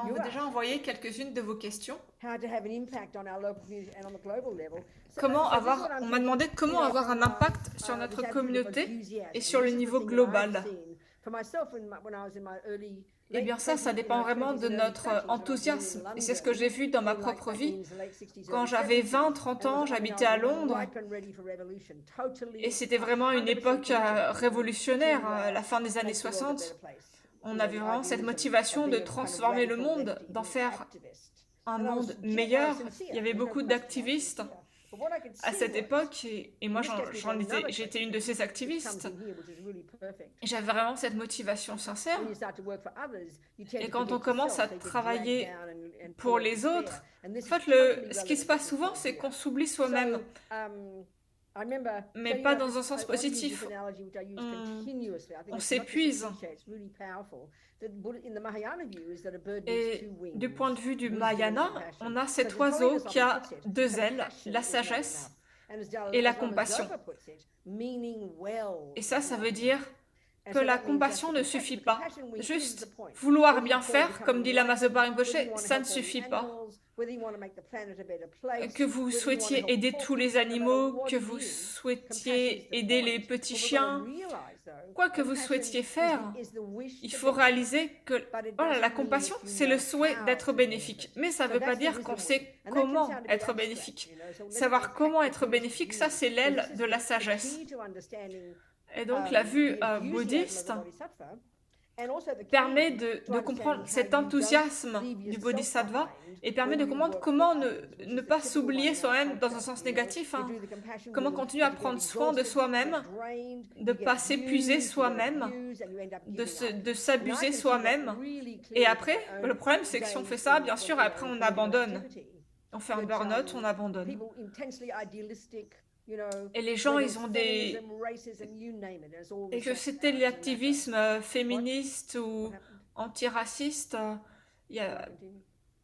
m'a déjà envoyé quelques-unes de vos questions. On m'a demandé comment avoir un impact sur notre communauté et sur le niveau global. Eh bien ça dépend vraiment de notre enthousiasme. Et c'est ce que j'ai vu dans ma propre vie. Quand j'avais 20-30 ans, j'habitais à Londres et c'était vraiment une époque révolutionnaire, la fin des années 60. On avait vraiment cette motivation de transformer le monde, d'en faire un monde meilleur. Il y avait beaucoup d'activistes à cette époque et moi j'étais une de ces activistes. Et j'avais vraiment cette motivation sincère. Et quand on commence à travailler pour les autres, en fait, ce qui se passe souvent, c'est qu'on s'oublie soi-même, mais pas dans un sens positif. On s'épuise. Et du point de vue du Mahayana, on a cet oiseau qui a deux ailes, la sagesse et la compassion. Et ça veut dire que la compassion ne suffit pas. Juste vouloir bien faire, comme dit Lama Zopa Rinpoche, ça ne suffit pas. Que vous souhaitiez aider tous les animaux, que vous souhaitiez aider les petits chiens, quoi que vous souhaitiez faire, il faut réaliser que voilà, la compassion, c'est le souhait d'être bénéfique. Mais ça ne veut pas dire qu'on sait comment être bénéfique. Savoir comment être bénéfique, ça c'est l'aile de la sagesse. Et donc la vue bouddhiste permet de comprendre cet enthousiasme du bodhisattva et permet de comprendre comment ne pas s'oublier soi-même dans un sens négatif, hein. Comment continuer à prendre soin de soi-même, de ne pas s'épuiser soi-même, de s'abuser soi-même. Et après, le problème c'est que si on fait ça, bien sûr, après on abandonne. On fait un burn-out, on abandonne. Et les gens, ils ont des... Et que c'était l'activisme féministe ou antiraciste,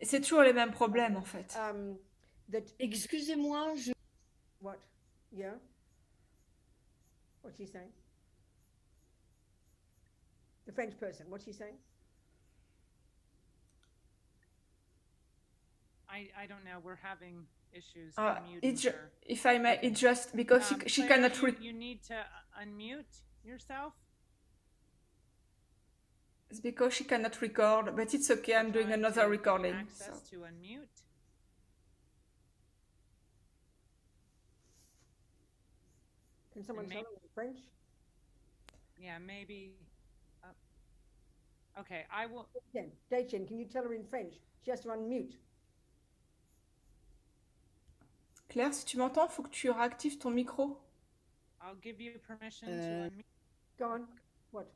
c'est toujours les mêmes problèmes en fait. Excusez-moi, je... What? Yeah? What's she saying? The French person, what's she saying? I don't know, we're having issues unmuting her. If I may, it's just because she Claire, cannot... you need to unmute yourself. It's because she cannot record, but it's okay, I'm doing another recording. Access to unmute. Can someone tell her in French? Yeah, maybe. Okay, I will. Daichen, can you tell her in French? She has to unmute. Claire, si tu m'entends, il faut que tu réactives ton micro. I'll give you permission to unmute. Go on. What?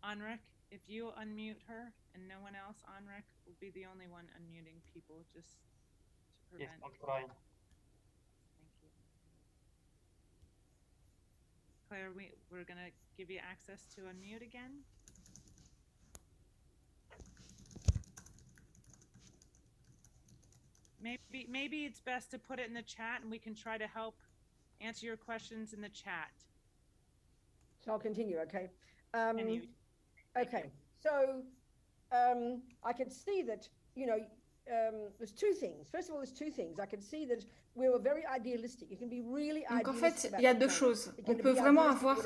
Anrik, if you unmute her and no one else, Anrik will be the only one unmuting people just to prevent. Yes, I'm trying. Thank you. Claire, we're going to give you access to unmute again. Maybe it's best to put it in the chat and we can try to help answer your questions in the chat. So I'll continue, okay? Continue. Okay, so I can see that, there's two things. First of all, there's two things. I can see that we were very idealistic. You can be really Donc en idealistic. fait, il y a deux choses. On peut vraiment avoir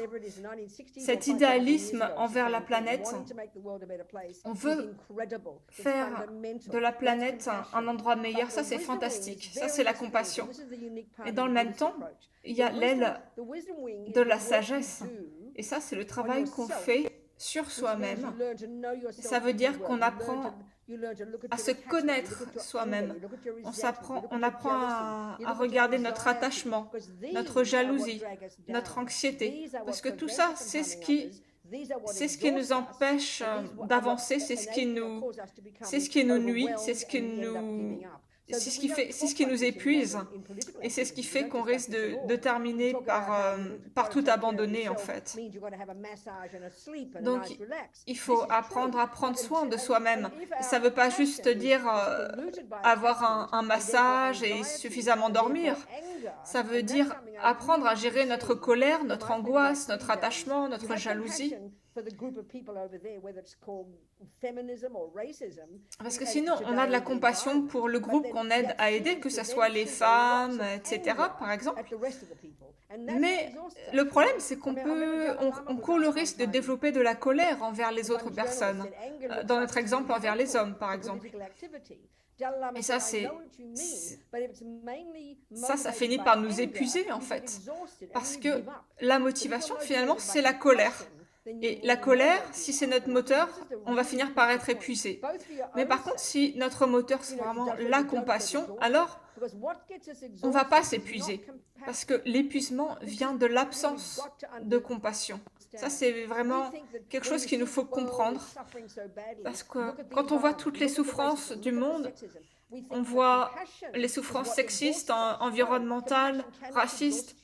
cet idéalisme envers la planète. On veut faire de la planète un endroit meilleur. Ça, c'est fantastique. Ça, c'est la compassion. Et dans le même temps, il y a l'aile de la sagesse. Et ça, c'est le travail qu'on fait sur soi-même. Ça veut dire qu'on apprend à se connaître soi-même. On apprend à regarder notre attachement, notre jalousie, notre anxiété. Parce que tout ça, c'est ce qui nous empêche d'avancer, c'est ce qui nous nuit, c'est ce qui nous épuise et c'est ce qui fait qu'on risque de terminer par tout abandonner en fait. Donc il faut apprendre à prendre soin de soi-même. Ça ne veut pas juste dire avoir un massage et suffisamment dormir. Ça veut dire apprendre à gérer notre colère, notre angoisse, notre attachement, notre jalousie. Parce que sinon, on a de la compassion pour le groupe qu'on aide à aider, que ce soit les femmes, etc., par exemple. Mais le problème, c'est on court le risque de développer de la colère envers les autres personnes. Dans notre exemple, envers les hommes, par exemple. Et ça finit par nous épuiser, en fait. Parce que la motivation, finalement, c'est la colère. Et la colère, si c'est notre moteur, on va finir par être épuisé. Mais par contre, si notre moteur, c'est vraiment la compassion, alors on ne va pas s'épuiser. Parce que l'épuisement vient de l'absence de compassion. Ça, c'est vraiment quelque chose qu'il nous faut comprendre. Parce que quand on voit toutes les souffrances du monde, on voit les souffrances sexistes, environnementales, racistes.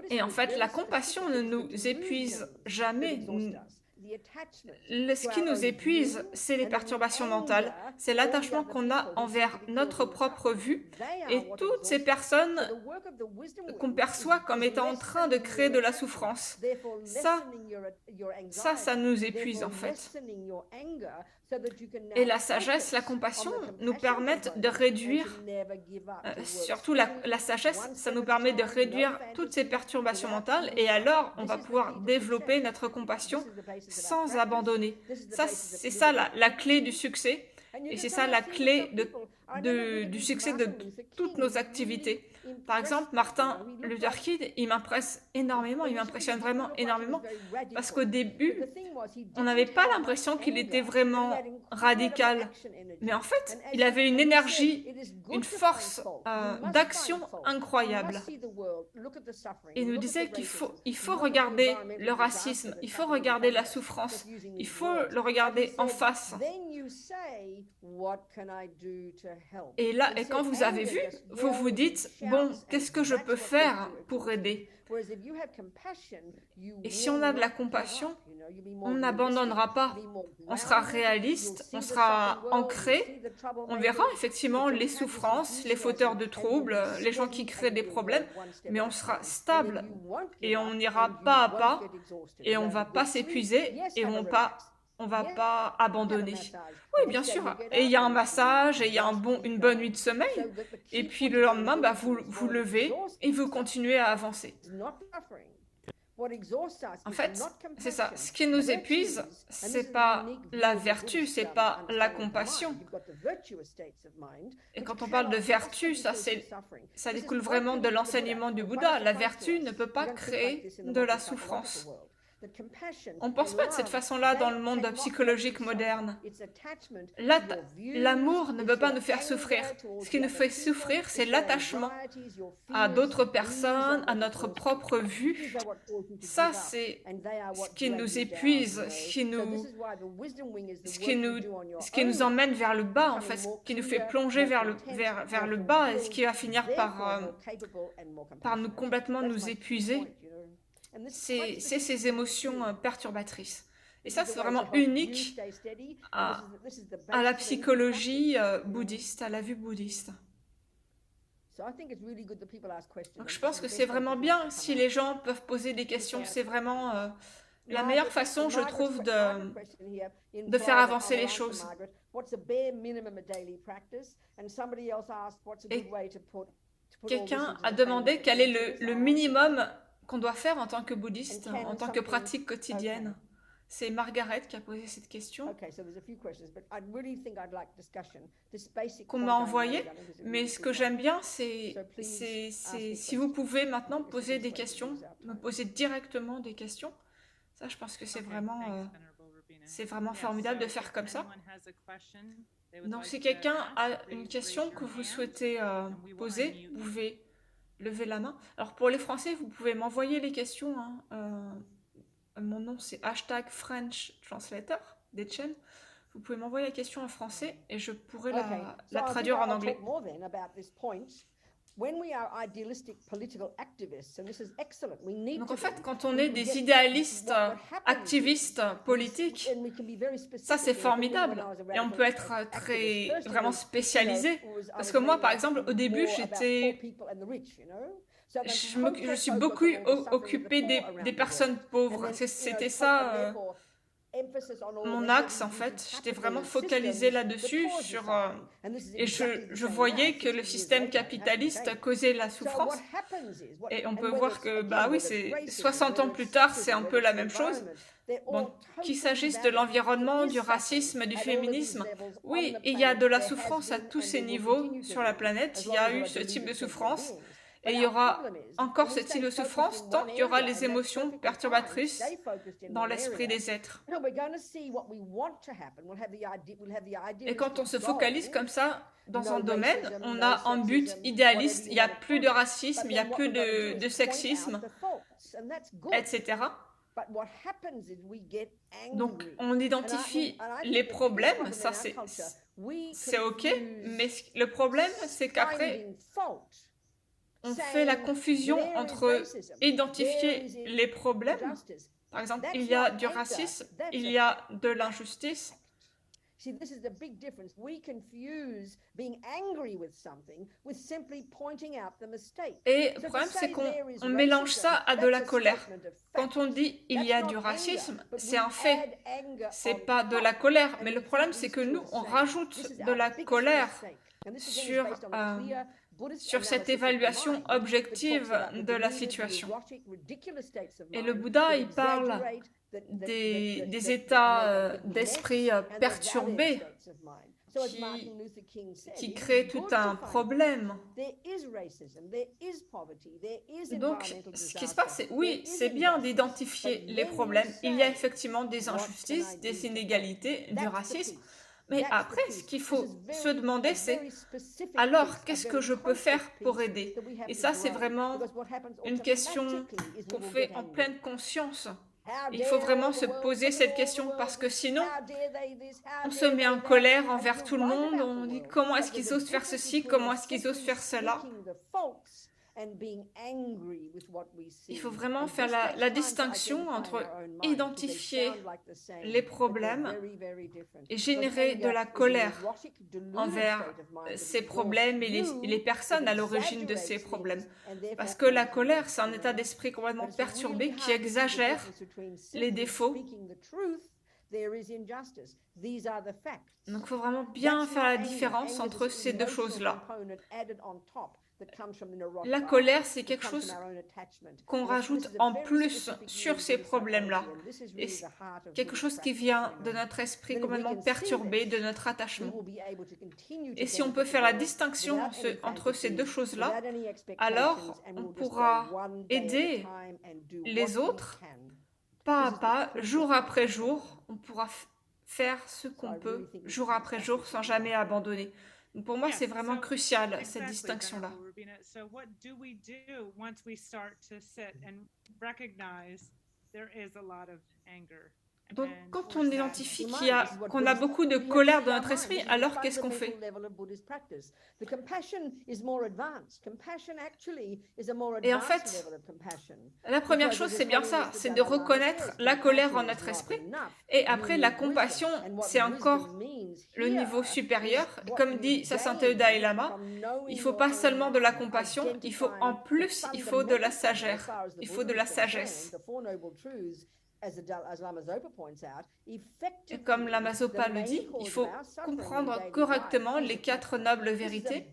Et en fait, la compassion ne nous épuise jamais. Ce qui nous épuise, c'est les perturbations mentales, c'est l'attachement qu'on a envers notre propre vue et toutes ces personnes qu'on perçoit comme étant en train de créer de la souffrance. Ça nous épuise en fait. Et la sagesse, la compassion nous permettent de réduire, surtout la sagesse, ça nous permet de réduire toutes ces perturbations mentales et alors on va pouvoir développer notre compassion sans abandonner. C'est ça la clé du succès et c'est ça la clé du succès de toutes nos activités. Par exemple, Martin Luther King, il m'impressionne vraiment énormément parce qu'au début, on n'avait pas l'impression qu'il était vraiment radical. Mais en fait, il avait une énergie, une force d'action incroyable. Il nous disait qu'il faut regarder le racisme, il faut regarder la souffrance, il faut le regarder en face. Et là, quand vous avez vu, vous vous dites, bon, qu'est-ce que je peux faire pour aider ? Et si on a de la compassion, on n'abandonnera pas. On sera réaliste, on sera ancré, on verra effectivement les souffrances, les fauteurs de troubles, les gens qui créent des problèmes, mais on sera stable et on ira pas à pas et on va pas s'épuiser et on va pas abandonner. Oui, bien sûr. Et il y a un massage, et il y a une bonne nuit de sommeil. Et puis le lendemain, vous levez et vous continuez à avancer. En fait, c'est ça. Ce qui nous épuise, c'est pas la vertu, c'est pas la compassion. Et quand on parle de vertu, ça découle vraiment de l'enseignement du Bouddha. La vertu ne peut pas créer de la souffrance. On ne pense pas de cette façon-là dans le monde psychologique moderne. L'amour ne peut pas nous faire souffrir. Ce qui nous fait souffrir, c'est l'attachement à d'autres personnes, à notre propre vue. Ça, c'est ce qui nous épuise, ce qui nous emmène vers le bas, en fait, ce qui nous fait plonger vers le bas et ce qui va finir par complètement nous épuiser. C'est ces émotions perturbatrices. Et ça, c'est vraiment unique à la psychologie bouddhiste, à la vue bouddhiste. Donc je pense que c'est vraiment bien si les gens peuvent poser des questions. C'est vraiment la meilleure façon, je trouve, de faire avancer les choses. Et quelqu'un a demandé quel est le minimum qu'on doit faire en tant que bouddhiste, en tant que pratique quotidienne. C'est Margaret qui a posé cette question, qu'on m'a envoyée, mais ce que j'aime bien, c'est si vous pouvez maintenant poser des questions, me poser directement des questions. Ça, je pense que c'est vraiment formidable de faire comme ça. Donc, si quelqu'un a une question que vous souhaitez poser, vous pouvez lever la main. Alors pour les Français, vous pouvez m'envoyer les questions. Mon nom c'est #FrenchTranslator d'Etchen. Vous pouvez m'envoyer la question en français et je pourrai la traduire en anglais. Donc en fait, quand on est des idéalistes activistes politiques, ça c'est formidable. Et on peut être vraiment spécialisé. Parce que moi, par exemple, au début, Je suis beaucoup occupée des personnes pauvres. C'était ça mon axe en fait. J'étais vraiment focalisée là-dessus et je voyais que le système capitaliste causait la souffrance. Et on peut voir que, bah oui, c'est 60 ans plus tard, c'est un peu la même chose. Bon, qu'il s'agisse de l'environnement, du racisme, du féminisme, oui, il y a de la souffrance à tous ces niveaux sur la planète. Il y a eu ce type de souffrance. Et il y aura encore ce type de souffrance tant qu'il y aura les émotions perturbatrices dans l'esprit des êtres. Et quand on se focalise comme ça dans un domaine, on a un but idéaliste, il n'y a plus de racisme, il n'y a plus de sexisme, etc. Donc on identifie les problèmes, ça c'est ok, mais le problème c'est qu'après on fait la confusion entre identifier les problèmes, par exemple, il y a du racisme, il y a de l'injustice. Et le problème, c'est qu'on mélange ça à de la colère. Quand on dit il y a du racisme, c'est un fait, c'est pas de la colère. Mais le problème, c'est que nous, on rajoute de la colère sur cette évaluation objective de la situation. Et le Bouddha, il parle des états d'esprit perturbés qui créent tout un problème. Donc, ce qui se passe, c'est oui, c'est bien d'identifier les problèmes. Il y a effectivement des injustices, des inégalités, du racisme. Mais après, ce qu'il faut se demander, c'est alors, qu'est-ce que je peux faire pour aider? Et ça, c'est vraiment une question qu'on fait en pleine conscience. Il faut vraiment se poser cette question parce que sinon, on se met en colère envers tout le monde. On dit comment est-ce qu'ils osent faire ceci, comment est-ce qu'ils osent faire cela. Il faut vraiment faire la distinction entre identifier les problèmes et générer de la colère envers ces problèmes et les personnes à l'origine de ces problèmes. Parce que la colère, c'est un état d'esprit complètement perturbé qui exagère les défauts. Donc il faut vraiment bien faire la différence entre ces deux choses-là. La colère, c'est quelque chose qu'on rajoute en plus sur ces problèmes-là. Et c'est quelque chose qui vient de notre esprit complètement perturbé, de notre attachement. Et si on peut faire la distinction entre ces deux choses-là, alors on pourra aider les autres pas à pas, jour après jour. On pourra faire ce qu'on peut, jour après jour, sans jamais abandonner. Pour moi, c'est vraiment crucial, cette distinction-là. So what do we do once we start to sit and recognize there is a lot of anger? Donc, quand on identifie qu'on a beaucoup de colère dans notre esprit, alors qu'est-ce qu'on fait? Et en fait, la première chose, c'est bien ça, c'est de reconnaître la colère en notre esprit. Et après, la compassion, c'est encore le niveau supérieur. Comme dit sa sainteté Dalai Lama, il ne faut pas seulement de la compassion, il faut en plus, il faut de la sagesse. Il faut de la sagesse. Et comme Lama Zopa le dit, il faut comprendre correctement les 4 nobles vérités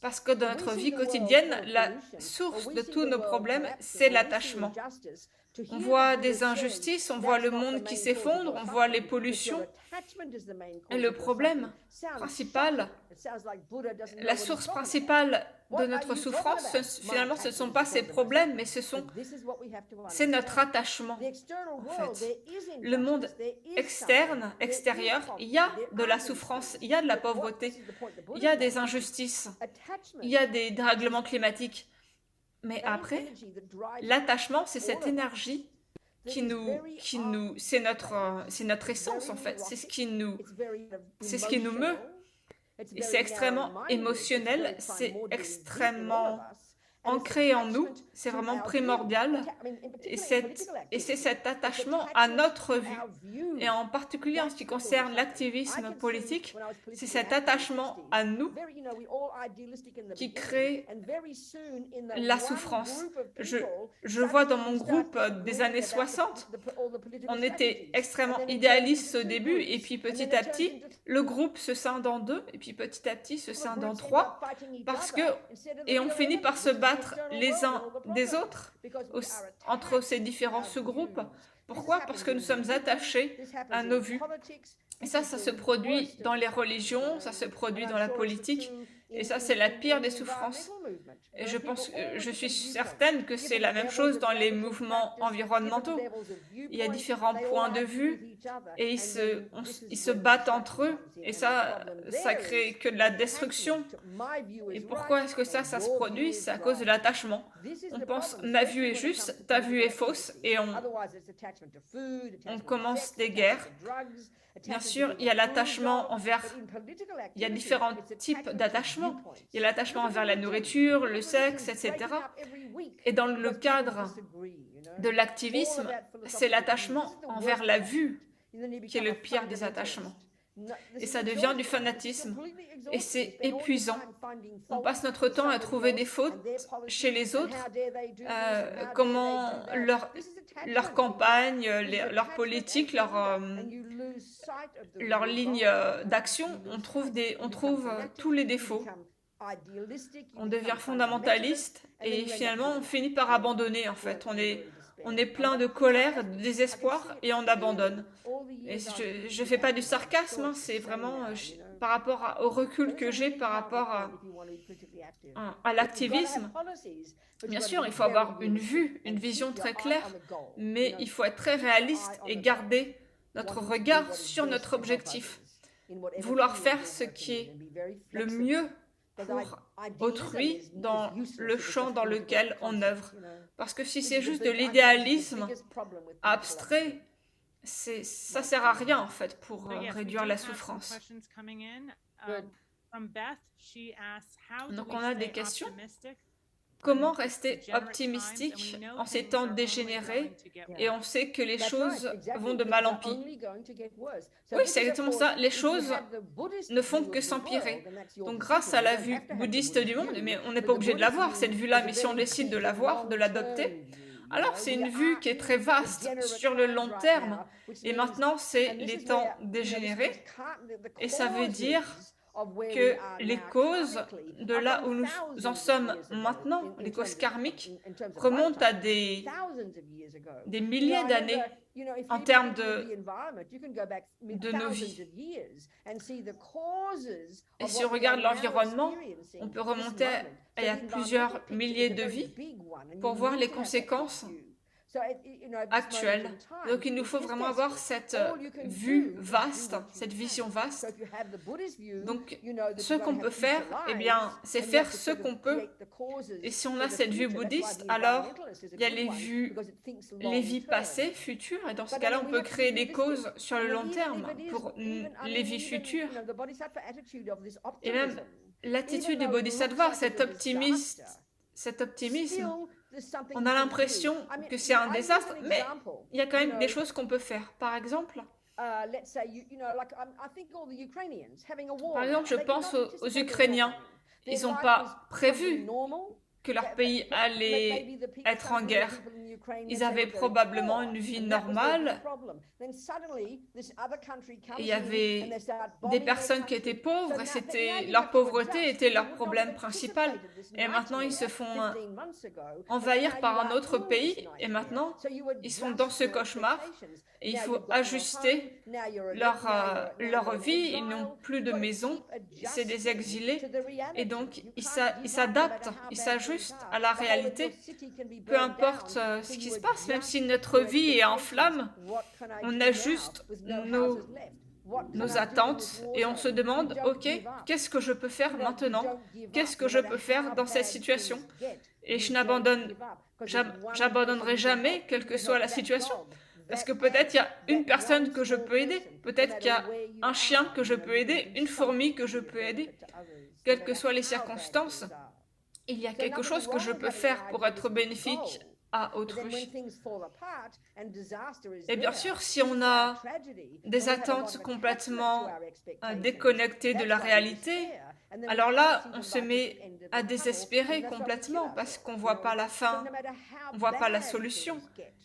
parce que dans notre vie quotidienne, la source de tous nos problèmes, c'est l'attachement. On voit des injustices, on voit le monde qui s'effondre, on voit les pollutions. Et le problème principal, la source principale de notre souffrance, finalement, ce ne sont pas ces problèmes, mais c'est notre attachement. En fait, le monde extérieur, il y a de la souffrance, il y a de la pauvreté, il y a des injustices, il y a des dérèglements climatiques. Mais après, l'attachement, c'est cette énergie c'est notre essence en fait, c'est ce qui nous meut. Et c'est extrêmement émotionnel, c'est extrêmement ancré en nous, c'est vraiment primordial, et c'est cet attachement à notre vue, et en particulier en ce qui concerne l'activisme politique, c'est cet attachement à nous qui crée la souffrance. Je vois dans mon groupe des années 60, on était extrêmement idéalistes au début, et puis petit à petit, le groupe se scinde en deux, et puis petit à petit se scinde en trois, et on finit par se battre les uns des autres entre ces différents sous-groupes. Pourquoi? Parce que nous sommes attachés à nos vues. Et ça se produit dans les religions, ça se produit dans la politique, et ça, c'est la pire des souffrances. Et je suis certaine que c'est la même chose dans les mouvements environnementaux. Il y a différents points de vue, et ils se battent entre eux, et ça crée que de la destruction. Et pourquoi est-ce que ça se produit? C'est à cause de l'attachement. On pense, ma vue est juste, ta vue est fausse, et on commence des guerres. Bien sûr, il y a l'attachement il y a différents types d'attachement. Il y a l'attachement envers la nourriture, le sexe, etc. Et dans le cadre de l'activisme, c'est l'attachement envers la vue qui est le pire des attachements. Et ça devient du fanatisme. Et c'est épuisant. On passe notre temps à trouver des fautes chez les autres, comment leur campagne, leur politique, leur ligne d'action, on trouve tous les défauts. On devient fondamentaliste et finalement on finit par abandonner en fait. On est plein de colère, de désespoir et on abandonne. Et je ne fais pas du sarcasme, hein, c'est vraiment par rapport au recul que j'ai par rapport à l'activisme. Bien sûr, il faut avoir une vision très claire, mais il faut être très réaliste et garder notre regard sur notre objectif. Vouloir faire ce qui est le mieux pour autrui dans le champ dans lequel on œuvre. Parce que si c'est juste de l'idéalisme abstrait, ça sert à rien en fait pour réduire la souffrance. Donc on a des questions. Comment rester optimistique en ces temps dégénérés et on sait que les choses vont de mal en pis? Oui, c'est exactement ça. Les choses ne font que s'empirer. Donc grâce à la vue bouddhiste du monde, mais on n'est pas obligé de la voir, cette vue-là, mais si on décide de la voir, de l'adopter, alors c'est une vue qui est très vaste sur le long terme. Et maintenant, c'est les temps dégénérés. Et ça veut dire que les causes de là où nous en sommes maintenant, les causes karmiques, remontent à des milliers d'années en termes de nos vies. Et si on regarde l'environnement, on peut remonter à il y a plusieurs milliers de vies pour voir les conséquences actuelle. Donc il nous faut vraiment avoir cette vue vaste, cette vision vaste. Donc ce qu'on peut faire, eh bien, c'est faire ce qu'on peut. Et si on a cette vue bouddhiste, alors il y a les vies passées, futures, et dans ce cas-là, on peut créer des causes sur le long terme pour les vies futures. Et même l'attitude du bodhisattva, cet optimisme, on a l'impression que c'est un désastre, mais il y a quand même des choses qu'on peut faire. Par exemple, je pense aux Ukrainiens. Ils n'ont pas prévu que leur pays allait être en guerre. Ils avaient probablement une vie normale. Il y avait des personnes qui étaient pauvres et leur pauvreté était leur problème principal. Et maintenant, ils se font envahir par un autre pays et maintenant, ils sont dans ce cauchemar. Et il faut ajuster leur vie. Ils n'ont plus de maison. C'est des exilés. Et donc, ils s'adaptent, ils s'ajustent à la réalité. Peu importe ce qui se passe, même si notre vie est en flammes, on ajuste nos attentes et on se demande, ok, qu'est-ce que je peux faire maintenant? Qu'est-ce que je peux faire dans cette situation? Et j'abandonnerai jamais, quelle que soit la situation. Parce que peut-être il y a une personne que je peux aider, peut-être qu'il y a un chien que je peux aider, une fourmi que je peux aider, quelles que soient les circonstances. il y a quelque chose que je peux faire pour être bénéfique à autrui. Et bien sûr, si on a des attentes complètement déconnectées de la réalité, alors là, on se met à désespérer complètement parce qu'on ne voit pas la fin, on ne voit pas la solution.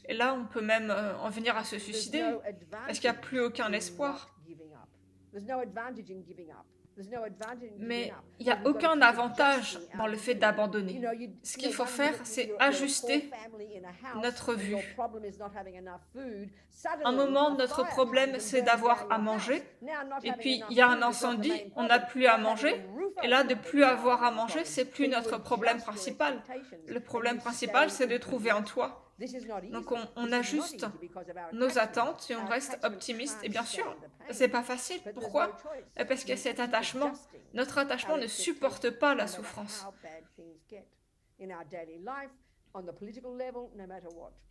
Et là, on peut même en venir à se suicider parce qu'il n'y a plus aucun espoir. Mais il n'y a aucun avantage dans le fait d'abandonner. Ce qu'il faut faire, c'est ajuster notre vue. Un moment, notre problème, c'est d'avoir à manger. Et puis, il y a un incendie, on n'a plus à manger. Et là, de plus avoir à manger, c'est plus notre problème principal. Le problème principal, c'est de trouver un toit. Donc on ajuste nos attentes et on reste optimiste. Et bien sûr, c'est pas facile. Pourquoi? Parce que cet attachement, notre attachement ne supporte pas la souffrance.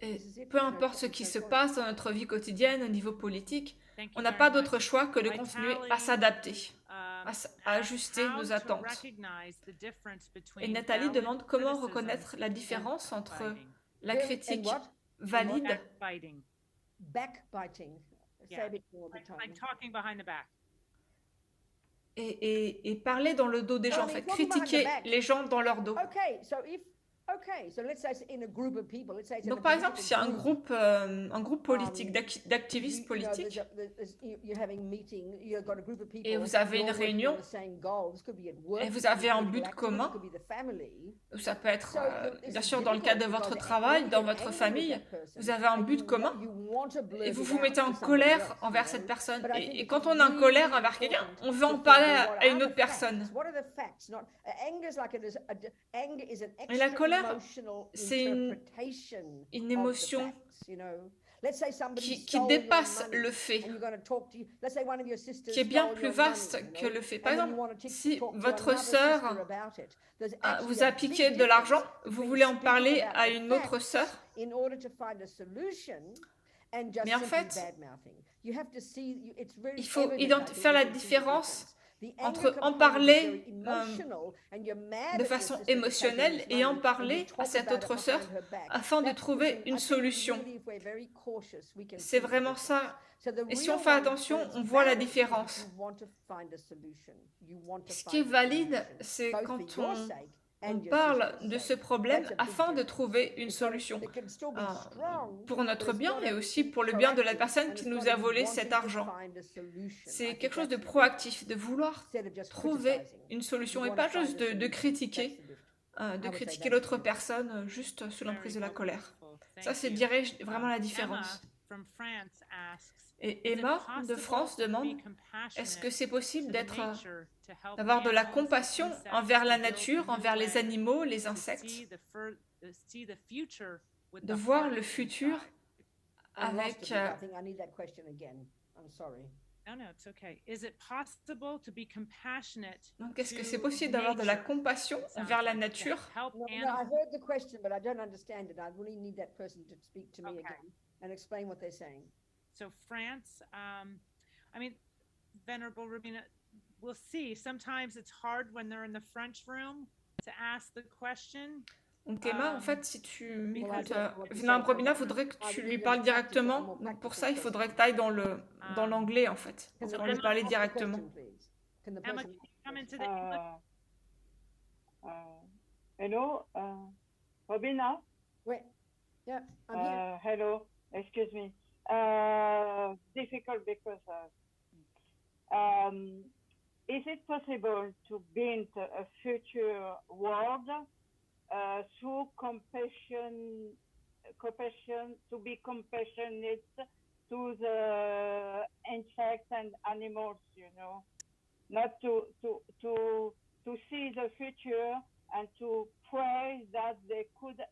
Et peu importe ce qui se passe dans notre vie quotidienne au niveau politique, on n'a pas d'autre choix que de continuer à s'adapter, à ajuster nos attentes. Et Nathalie demande comment reconnaître la différence entre la critique valide et parler dans le dos des gens, en fait, critiquer les gens dans leur dos. Donc par exemple, s'il y a un groupe politique, d'activistes politiques, et vous avez une réunion, et vous avez un but commun, ça peut être, bien sûr, dans le cadre de votre travail, dans votre famille, vous avez un but commun, et vous vous mettez en colère envers cette personne. Et quand on est en colère envers quelqu'un, on veut en parler à une autre personne. Et la colère, c'est une émotion qui dépasse le fait, qui est bien plus vaste que le fait. Par exemple, si votre sœur vous a piqué de l'argent, vous voulez en parler à une autre sœur, mais en fait, il faut faire la différence entre en parler de façon émotionnelle et en parler à cette autre sœur afin de trouver une solution. C'est vraiment ça. Et si on fait attention, on voit la différence. Ce qui est valide, c'est quand on parle de ce problème afin de trouver une solution pour notre bien et aussi pour le bien de la personne qui nous a volé cet argent. C'est quelque chose de proactif, de vouloir trouver une solution et pas juste de critiquer l'autre personne juste sous l'emprise de la colère. Ça, c'est vraiment la différence. Et Emma de France demande, est-ce que c'est possible d'avoir de la compassion envers la nature, envers les animaux, les insectes, de voir le futur avec... Donc, est-ce que c'est possible d'avoir de la compassion envers la nature? So France, I mean, Venerable Rabina, we'll see. Sometimes it's hard when they're in the French room to ask the question. Donc Emma, en fait, si tu m'écoutes, Venerable Rabina voudrait que tu lui parles directement. Donc pour ça, il faudrait que tu ailles dans l'anglais, en fait, pour lui parler directement. Emma, can you come into the hello, Robina? Wait, yeah, I'm here. Hello, excuse me. Difficult because is it possible to build a future world through compassion, to be compassionate to the insects and animals, you know, not to see the future and to pray that they could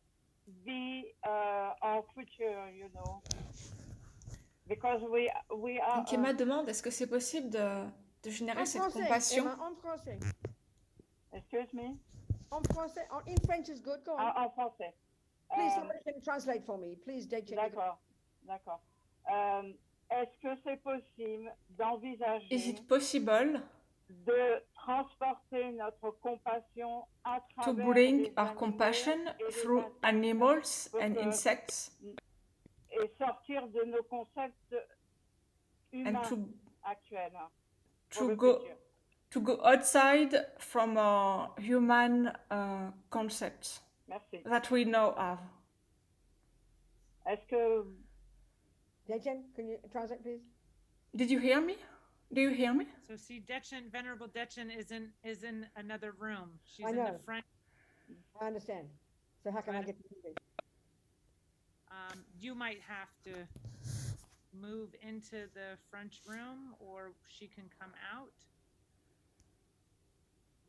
be our future, you know. Because we are. Donc Emma demande, est-ce que c'est possible de générer cette compassion? Emma, en français. Excuse me. En français. In French is good. Go on. En français. Please, somebody can translate for me. Please, D'accord. Est-ce que c'est possible d'envisager? Is it possible? de transporter notre compassion à To travers bring les our animaux compassion et les through insectes. animals and Donc, insects, et sortir de nos concepts and humains actuels pour to le go futur. to go outside from our human concepts Merci. that we know of. Est-ce que Dechen, can you translate, please? Did you hear me? Do you hear me? So see, Detchen, Venerable Detchen is in another room. She's I in know. the front. I understand. So how can I Right. get to you? You might have to move into the front room, or she can come out.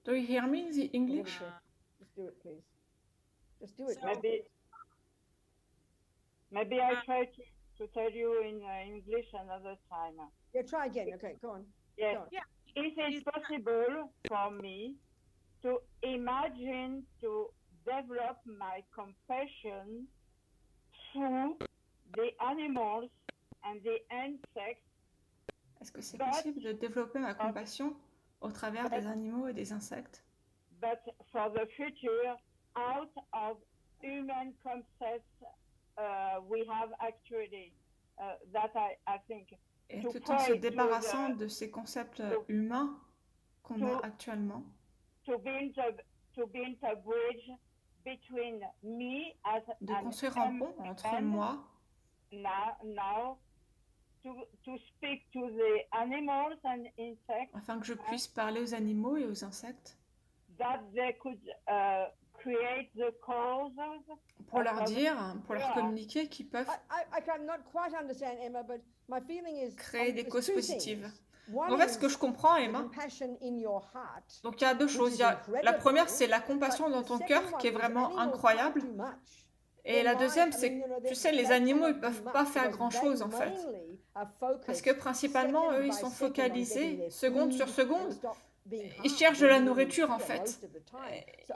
Do you hear me in the English? Just do it, please. Just do it. So- maybe I try to tell you in English another time. Yeah, try again. Okay, go on. Yes. Go on. Yeah. Is it possible for me to imagine to develop my compassion through the animals and the insects, Est-ce que c'est possible de développer ma compassion au travers des animaux et des insectes, but for the future, out of human concepts we have actually? That I think. et To tout en se pray to débarrassant the- de ces concepts humains qu'on a actuellement, to build a bridge between me as de an construire un pont entre moi now to speak to the animals and insects afin que je puisse parler aux animaux et aux insectes that they could create the causes pour leur dire, pour leur communiquer qu'ils peuvent I cannot quite understand, Emma, but my feeling is créer des there's causes two positives. things. One En fait, ce is que je comprends, the Emma, compassion in your heart. donc il y a deux choses. Il y a, la première, c'est la compassion dans ton cœur qui est vraiment incroyable. Et la deuxième, c'est que, tu sais, les animaux, ils peuvent pas faire grand-chose, en fait. Parce que principalement, eux, ils sont focalisés, seconde sur seconde. Ils cherchent de la nourriture, en fait.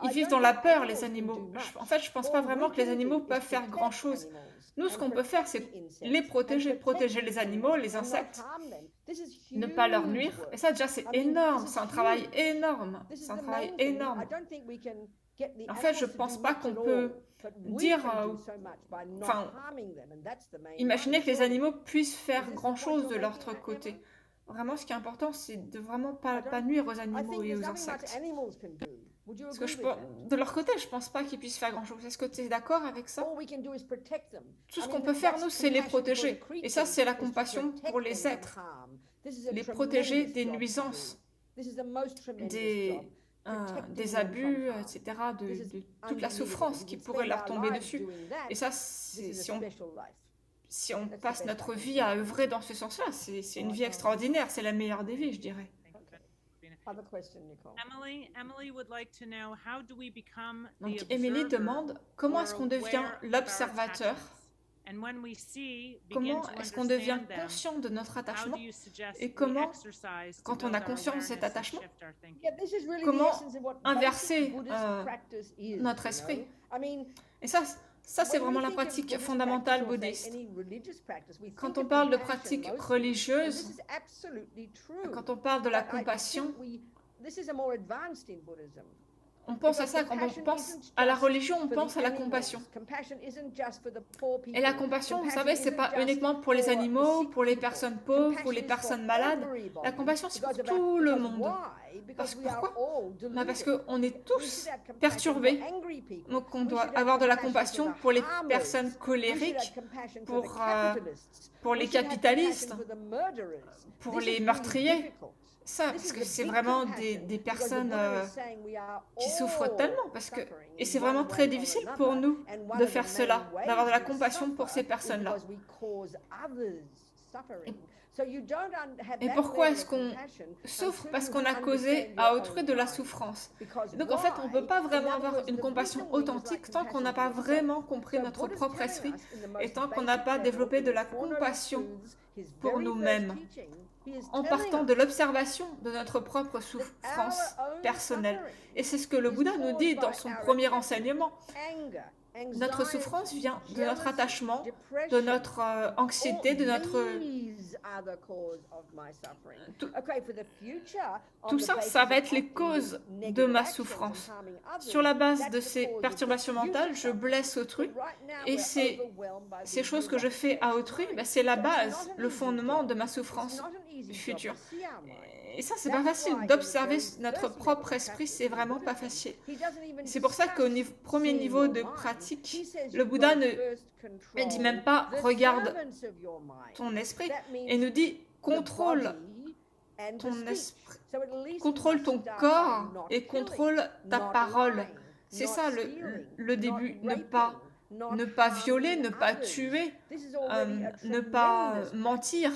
Ils vivent dans la peur, les animaux. En fait, je pense pas vraiment que les animaux peuvent faire grand-chose. Nous, ce qu'on peut faire, c'est les protéger, protéger les animaux, les insectes, ne pas leur nuire. Et ça, déjà, c'est énorme. C'est un travail énorme. C'est un travail énorme. En fait, je pense pas qu'on peut dire, imaginer que les animaux puissent faire grand-chose de leur côté. Vraiment, ce qui est important, c'est de vraiment pas nuire aux animaux et aux insectes. Parce que de leur côté, je pense pas qu'ils puissent faire grand-chose. Est-ce que tu es d'accord avec ça? Tout ce qu'on peut faire, nous, c'est les protéger. Et ça, c'est la compassion pour les êtres. Les protéger des nuisances, des abus, etc., de toute la souffrance qui pourrait leur tomber dessus. Et ça, si on passe notre vie à œuvrer dans ce sens-là, c'est une vie extraordinaire, c'est la meilleure des vies, je dirais. Emily would like to know, how do we become Donc, the Émilie observer demande comment est-ce qu'on devient aware of our l'observateur, attachments? And when we see, begin comment to est-ce qu'on devient understand them, conscient de notre how attachement, do you suggest et we comment, exercise to quand on build a our conscience de cet awareness and attachement, shift our thinking? comment inverser notre esprit. Et ça c'est vraiment la pratique fondamentale bouddhiste. Quand on parle de pratique religieuse, quand on parle de la compassion, on pense à ça. Quand on pense à la religion, on pense à la compassion. Et la compassion, vous savez, c'est pas uniquement pour les animaux, pour les personnes pauvres ou les personnes malades. La compassion, c'est pour tout le monde. Pourquoi? Parce qu'on est tous perturbés. Donc on doit avoir de la compassion pour les personnes colériques, pour les capitalistes, pour les meurtriers. Ça, parce que c'est vraiment des personnes qui souffrent tellement, et c'est vraiment très difficile pour nous de faire cela, d'avoir de la compassion pour ces personnes-là. Et pourquoi est-ce qu'on souffre? Parce qu'on a causé à autrui de la souffrance. Donc en fait, on ne peut pas vraiment avoir une compassion authentique tant qu'on n'a pas vraiment compris notre propre esprit et tant qu'on n'a pas développé de la compassion pour nous-mêmes, en partant de l'observation de notre propre souffrance personnelle. Et c'est ce que le Bouddha nous dit dans son premier enseignement. Notre souffrance vient de notre attachement, de notre anxiété, de notre... Tout ça, ça va être les causes de ma souffrance. Sur la base de ces perturbations mentales, je blesse autrui et ces choses que je fais à autrui, ben, c'est la base, le fondement de ma souffrance future. Et ça, c'est pas facile. D'observer notre propre esprit, c'est vraiment pas facile. C'est pour ça qu'au premier niveau de pratique, le Bouddha ne dit même pas « regarde ton esprit » et nous dit « contrôle ton esprit, contrôle ton corps et contrôle ta parole ». C'est ça le début, ne pas violer, ne pas tuer, ne pas mentir.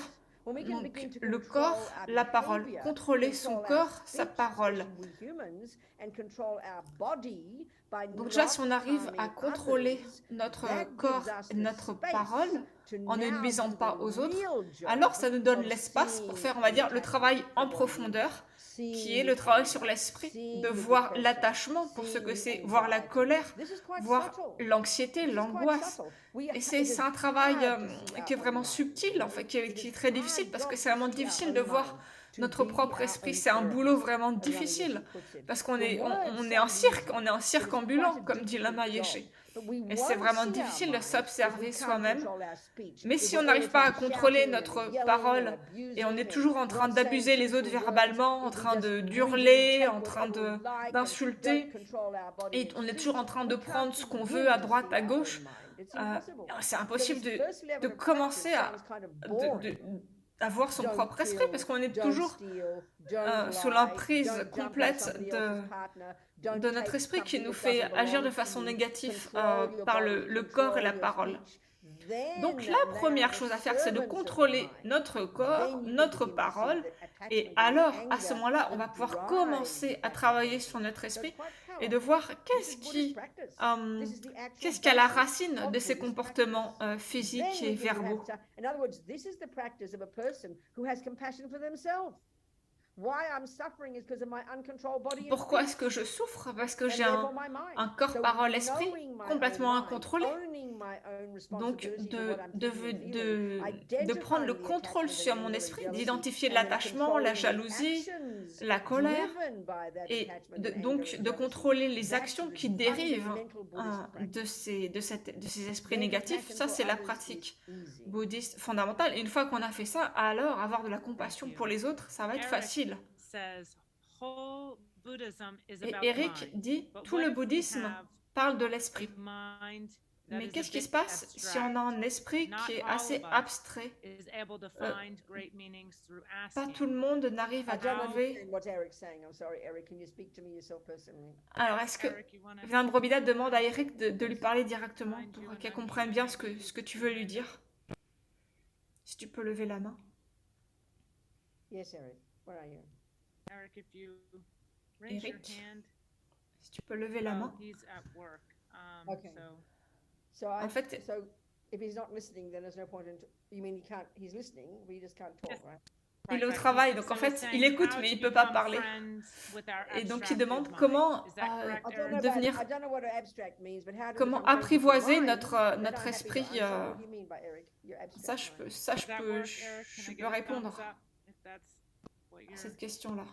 Donc, le corps, la parole. Contrôler son corps, sa parole. Donc déjà, si on arrive à contrôler notre corps et notre parole en ne nuisant pas aux autres, alors ça nous donne l'espace pour faire, on va dire, le travail en profondeur, qui est le travail sur l'esprit, de voir l'attachement pour ce que c'est, voir la colère, voir l'anxiété, l'angoisse. Et c'est un travail qui est vraiment subtil, en fait, qui est très difficile, parce que c'est vraiment difficile de voir notre propre esprit. C'est un boulot vraiment difficile, parce qu'on est en cirque ambulant, comme dit Lama Yeshe. Et c'est vraiment difficile de s'observer soi-même. Mais si on n'arrive pas à contrôler notre parole, et on est toujours en train d'abuser les autres verbalement, en train d'hurler, en train d'insulter, et on est toujours en train de prendre ce qu'on veut à droite, à gauche, c'est impossible de commencer à voir son propre esprit, parce qu'on est toujours sous l'emprise complète de notre esprit qui nous fait agir de façon négative par le corps et la parole. Donc la première chose à faire, c'est de contrôler notre corps, notre parole, et alors à ce moment-là, on va pouvoir commencer à travailler sur notre esprit et de voir qu'est-ce qui est à la racine de ces comportements physiques et verbaux. Pourquoi est-ce que je souffre? Parce que j'ai un corps, parole, esprit complètement incontrôlé. Donc, de prendre le contrôle sur mon esprit, d'identifier l'attachement, la jalousie, la colère, et donc de contrôler les actions qui dérivent de ces esprits négatifs. Ça, c'est la pratique bouddhiste fondamentale. Et une fois qu'on a fait ça, alors avoir de la compassion pour les autres, ça va être facile. Et Eric dit, tout le bouddhisme parle de l'esprit. Mais qu'est-ce qui se passe si on a un esprit qui est assez abstrait? Pas tout le monde n'arrive à trouver... Alors, est-ce que Viandrobida demande à Eric de lui parler directement pour qu'elle comprenne bien ce que tu veux lui dire? Si tu peux lever la main. Yes, Eric. Where are you? Eric, if you raise your hand. Si tu peux lever la main. He's at work. Okay. En fait, so if he's not listening, then there's no point in. You mean he's listening, but he just can't talk, right? Il est au travail, donc en fait, il écoute, mais il ne peut pas parler. Et donc, il demande comment devenir, comment apprivoiser notre esprit. Ça, je peux répondre à cette question-là.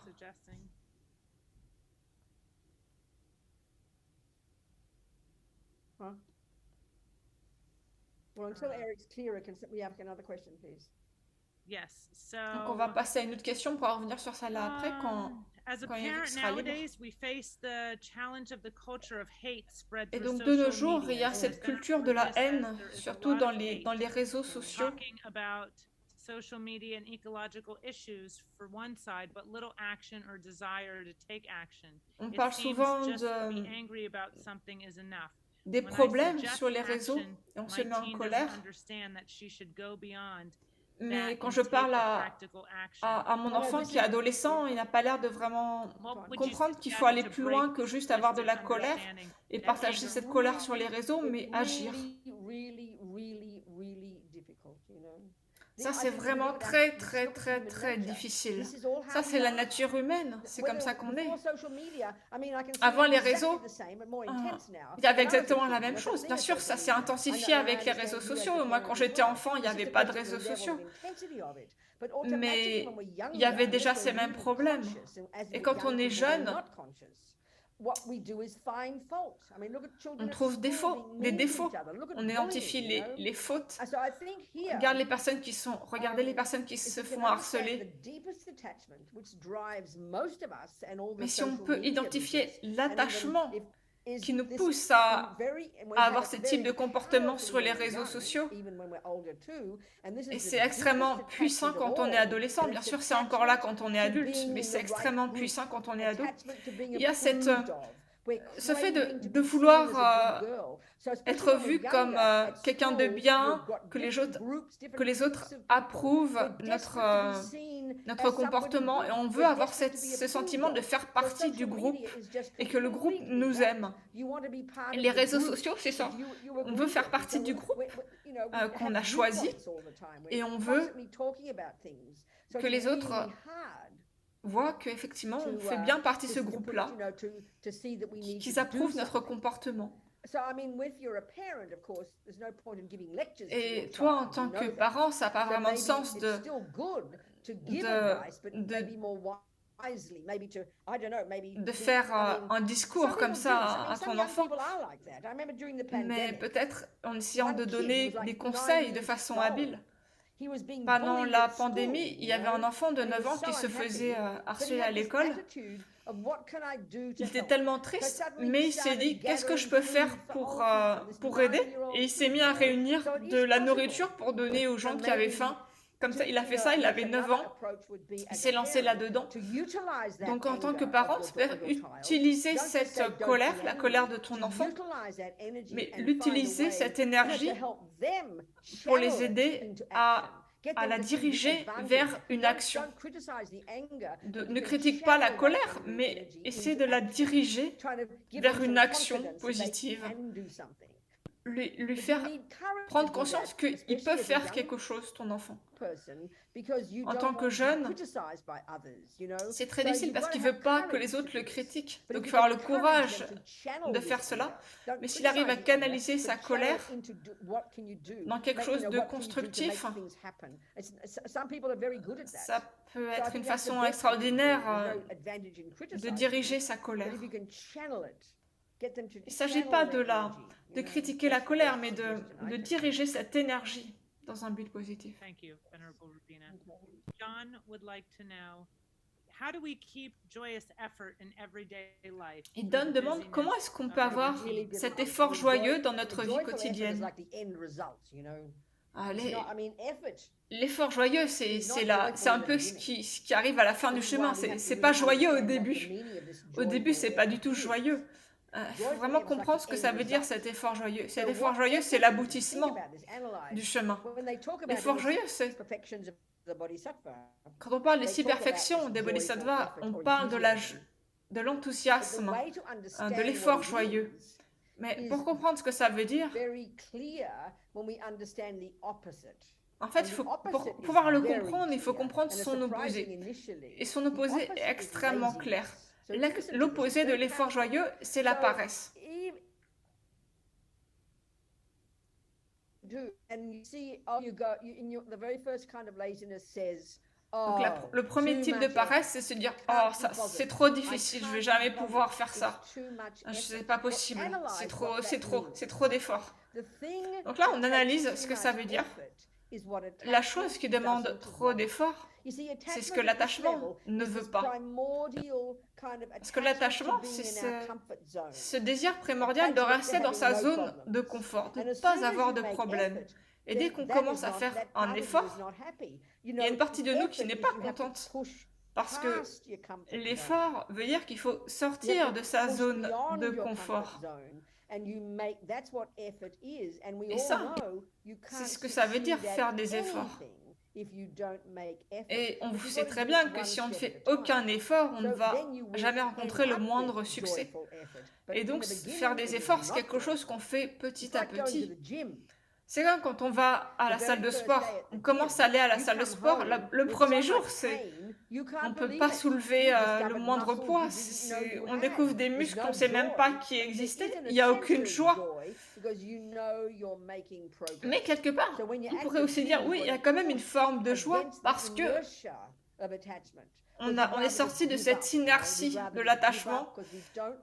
Well, until Eric's clearer, we have another question, please. Yes. So, donc on va passer à une autre question pour revenir sur celle-là après quand Eric sera libre. Et donc de nos jours, il y a cette culture de la haine, surtout dans les réseaux sociaux. Social media and ecological issues for one side, but little action or desire to take action. On parle souvent des problèmes sur les réseaux et on se met en colère. Mais quand je parle à mon enfant qui est adolescent, il n'a pas l'air de vraiment comprendre qu'il faut aller plus loin que juste avoir de la colère et partager cette colère sur les réseaux, mais agir. Ça, c'est vraiment très, très, très, très difficile. Ça, c'est la nature humaine. C'est comme ça qu'on est. Avant les réseaux, il y avait exactement la même chose. Bien sûr, ça s'est intensifié avec les réseaux sociaux. Moi, quand j'étais enfant, il n'y avait pas de réseaux sociaux. Mais il y avait déjà ces mêmes problèmes. Et quand on est jeune, on trouve des défauts. On identifie les fautes. Regardez les personnes qui se font harceler. Mais si on peut identifier l'attachement qui nous pousse à avoir ce type de comportement sur les réseaux sociaux, et c'est extrêmement puissant quand on est adolescent. Bien sûr, c'est encore là quand on est adulte, mais c'est extrêmement puissant quand on est ado. Il y a ce fait de vouloir être vu comme quelqu'un de bien, que les autres approuvent notre comportement, et on veut avoir ce sentiment de faire partie du groupe et que le groupe nous aime. Et les réseaux sociaux, c'est ça. On veut faire partie du groupe qu'on a choisi, et on veut que les autres voient qu'effectivement on fait bien partie de ce groupe-là, qu'ils approuvent notre comportement. Et toi, en tant que parent, ça n'a pas vraiment de sens de faire un discours comme ça à ton enfant, mais peut-être en essayant de donner des conseils de façon habile. Pendant la pandémie, il y avait un enfant de 9 ans qui se faisait harceler à l'école. Il était tellement triste, mais il s'est dit, qu'est-ce que je peux faire pour aider? Et il s'est mis à réunir de la nourriture pour donner aux gens qui avaient faim. Comme ça, il a fait ça, il avait 9 ans, il s'est lancé là-dedans. Donc en tant que parent, utiliser cette colère, la colère de ton enfant, mais l'utiliser, cette énergie, pour les aider à la diriger vers une action. Ne critique pas la colère, mais essaie de la diriger vers une action positive. Lui faire prendre conscience qu'il peut faire quelque chose, ton enfant. En tant que jeune, c'est très difficile parce qu'il ne veut pas que les autres le critiquent. Donc il faut avoir le courage de faire cela. Mais s'il arrive à canaliser sa colère dans quelque chose de constructif, ça peut être une façon extraordinaire de diriger sa colère. Il ne s'agit pas de critiquer la colère, mais de diriger cette énergie dans un but positif. Thank you, Venerable Rubina. John would like to know, how do we keep joyous effort in everyday life? Et Don demande comment est-ce qu'on peut avoir cet effort joyeux dans notre vie quotidienne. L'effort joyeux, c'est un peu ce qui arrive à la fin du chemin. C'est pas joyeux au début. Au début, c'est pas du tout joyeux. Il faut vraiment comprendre ce que ça veut dire, cet effort joyeux. Cet effort joyeux, c'est l'aboutissement du chemin. L'effort joyeux, c'est... Quand on parle des 6 perfections des bodhisattvas, on parle de l'enthousiasme, de l'effort joyeux. Mais pour comprendre ce que ça veut dire, en fait, pour pouvoir le comprendre, il faut comprendre son opposé. Et son opposé est extrêmement clair. L'opposé de l'effort joyeux, c'est la paresse. Donc le premier type de paresse, c'est se dire « Oh, c'est trop difficile, je ne vais jamais pouvoir faire ça. C'est pas possible, c'est trop d'efforts. » Donc là, on analyse ce que ça veut dire. La chose qui demande trop d'efforts, c'est ce que l'attachement ne veut pas. Parce que l'attachement, c'est ce désir primordial de rester dans sa zone de confort, de ne pas avoir de problème. Et dès qu'on commence à faire un effort, il y a une partie de nous qui n'est pas contente. Parce que l'effort veut dire qu'il faut sortir de sa zone de confort. Et ça, c'est ce que ça veut dire, faire des efforts. Et on sait très bien que si on ne fait aucun effort, on ne va jamais rencontrer le moindre succès. Et donc, faire des efforts, c'est quelque chose qu'on fait petit à petit. C'est comme quand on va à la salle de sport. On commence à aller à la salle de sport. Le premier jour, on ne peut pas soulever le moindre poids. On découvre des muscles qu'on ne sait même pas qui existaient. Il n'y a aucune joie. Mais quelque part, on pourrait aussi dire, oui, il y a quand même une forme de joie parce que on est sorti de cette inertie de l'attachement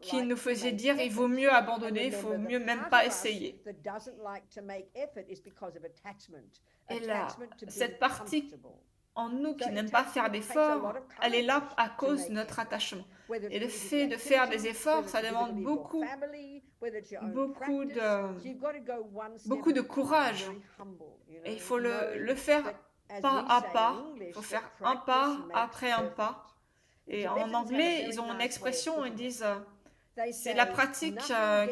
qui nous faisait dire il vaut mieux abandonner, il vaut mieux même pas essayer. Et là, cette partie en nous qui n'aime pas faire d'efforts, elle est là à cause de notre attachement. Et le fait de faire des efforts, ça demande beaucoup de courage. Et il faut le faire pas à pas. Il faut faire un pas après un pas. Et en anglais, ils ont une expression, ils disent c'est la pratique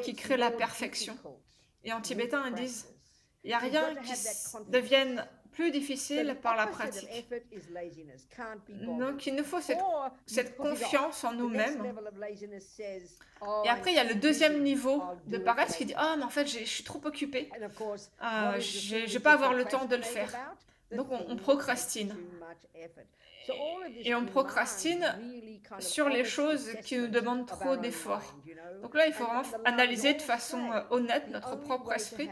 qui crée la perfection. Et en tibétain, ils disent il n'y a rien qui devienne plus difficile par la pratique. Donc il nous faut cette confiance en nous-mêmes. Et après, il y a le deuxième niveau de paresse qui dit ah, mais en fait, je suis trop occupée. Je ne vais pas avoir le temps de le faire. Donc on procrastine. Et on procrastine sur les choses qui nous demandent trop d'efforts. Donc là, il faut vraiment analyser de façon honnête notre propre esprit.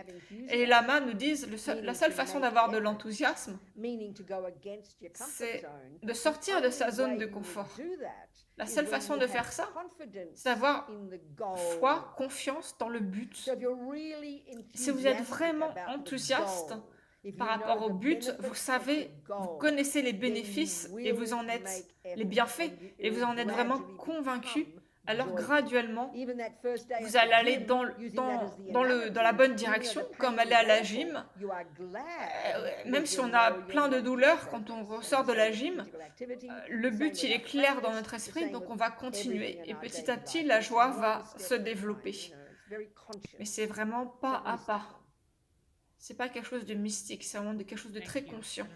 Et les lamas nous disent la seule façon d'avoir de l'enthousiasme, c'est de sortir de sa zone de confort. La seule façon de faire ça, c'est d'avoir foi, confiance dans le but. Si vous êtes vraiment enthousiaste par rapport au but, vous savez, vous connaissez les bénéfices et vous en êtes les bienfaits et vous en êtes vraiment convaincu. Alors graduellement, vous allez aller dans la bonne direction, comme aller à la gym. Même si on a plein de douleurs quand on ressort de la gym, le but il est clair dans notre esprit, donc on va continuer. Et petit à petit, la joie va se développer. Mais c'est vraiment pas à pas. C'est pas quelque chose de mystique, c'est vraiment quelque chose de très conscient.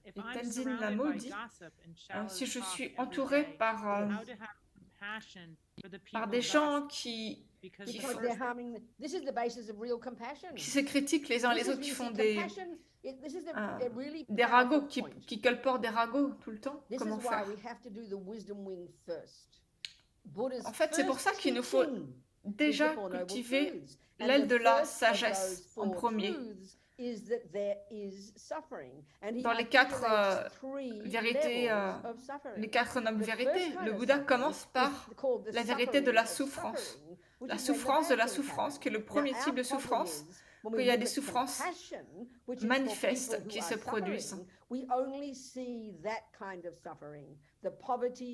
Et Tenzin Lamo dit si je suis entouré par des gens qui se critiquent les uns les autres, qui font des ragots, qui colportent des ragots tout le temps, comment faire? En fait, c'est pour ça qu'il nous faut déjà cultiver l'aile de la sagesse en premier. Dans les quatre vérités, les quatre nobles vérités, le Bouddha commence par la vérité de la souffrance. La souffrance de la souffrance, qui est le premier type de souffrance, qu'il y a des souffrances manifestes qui se produisent.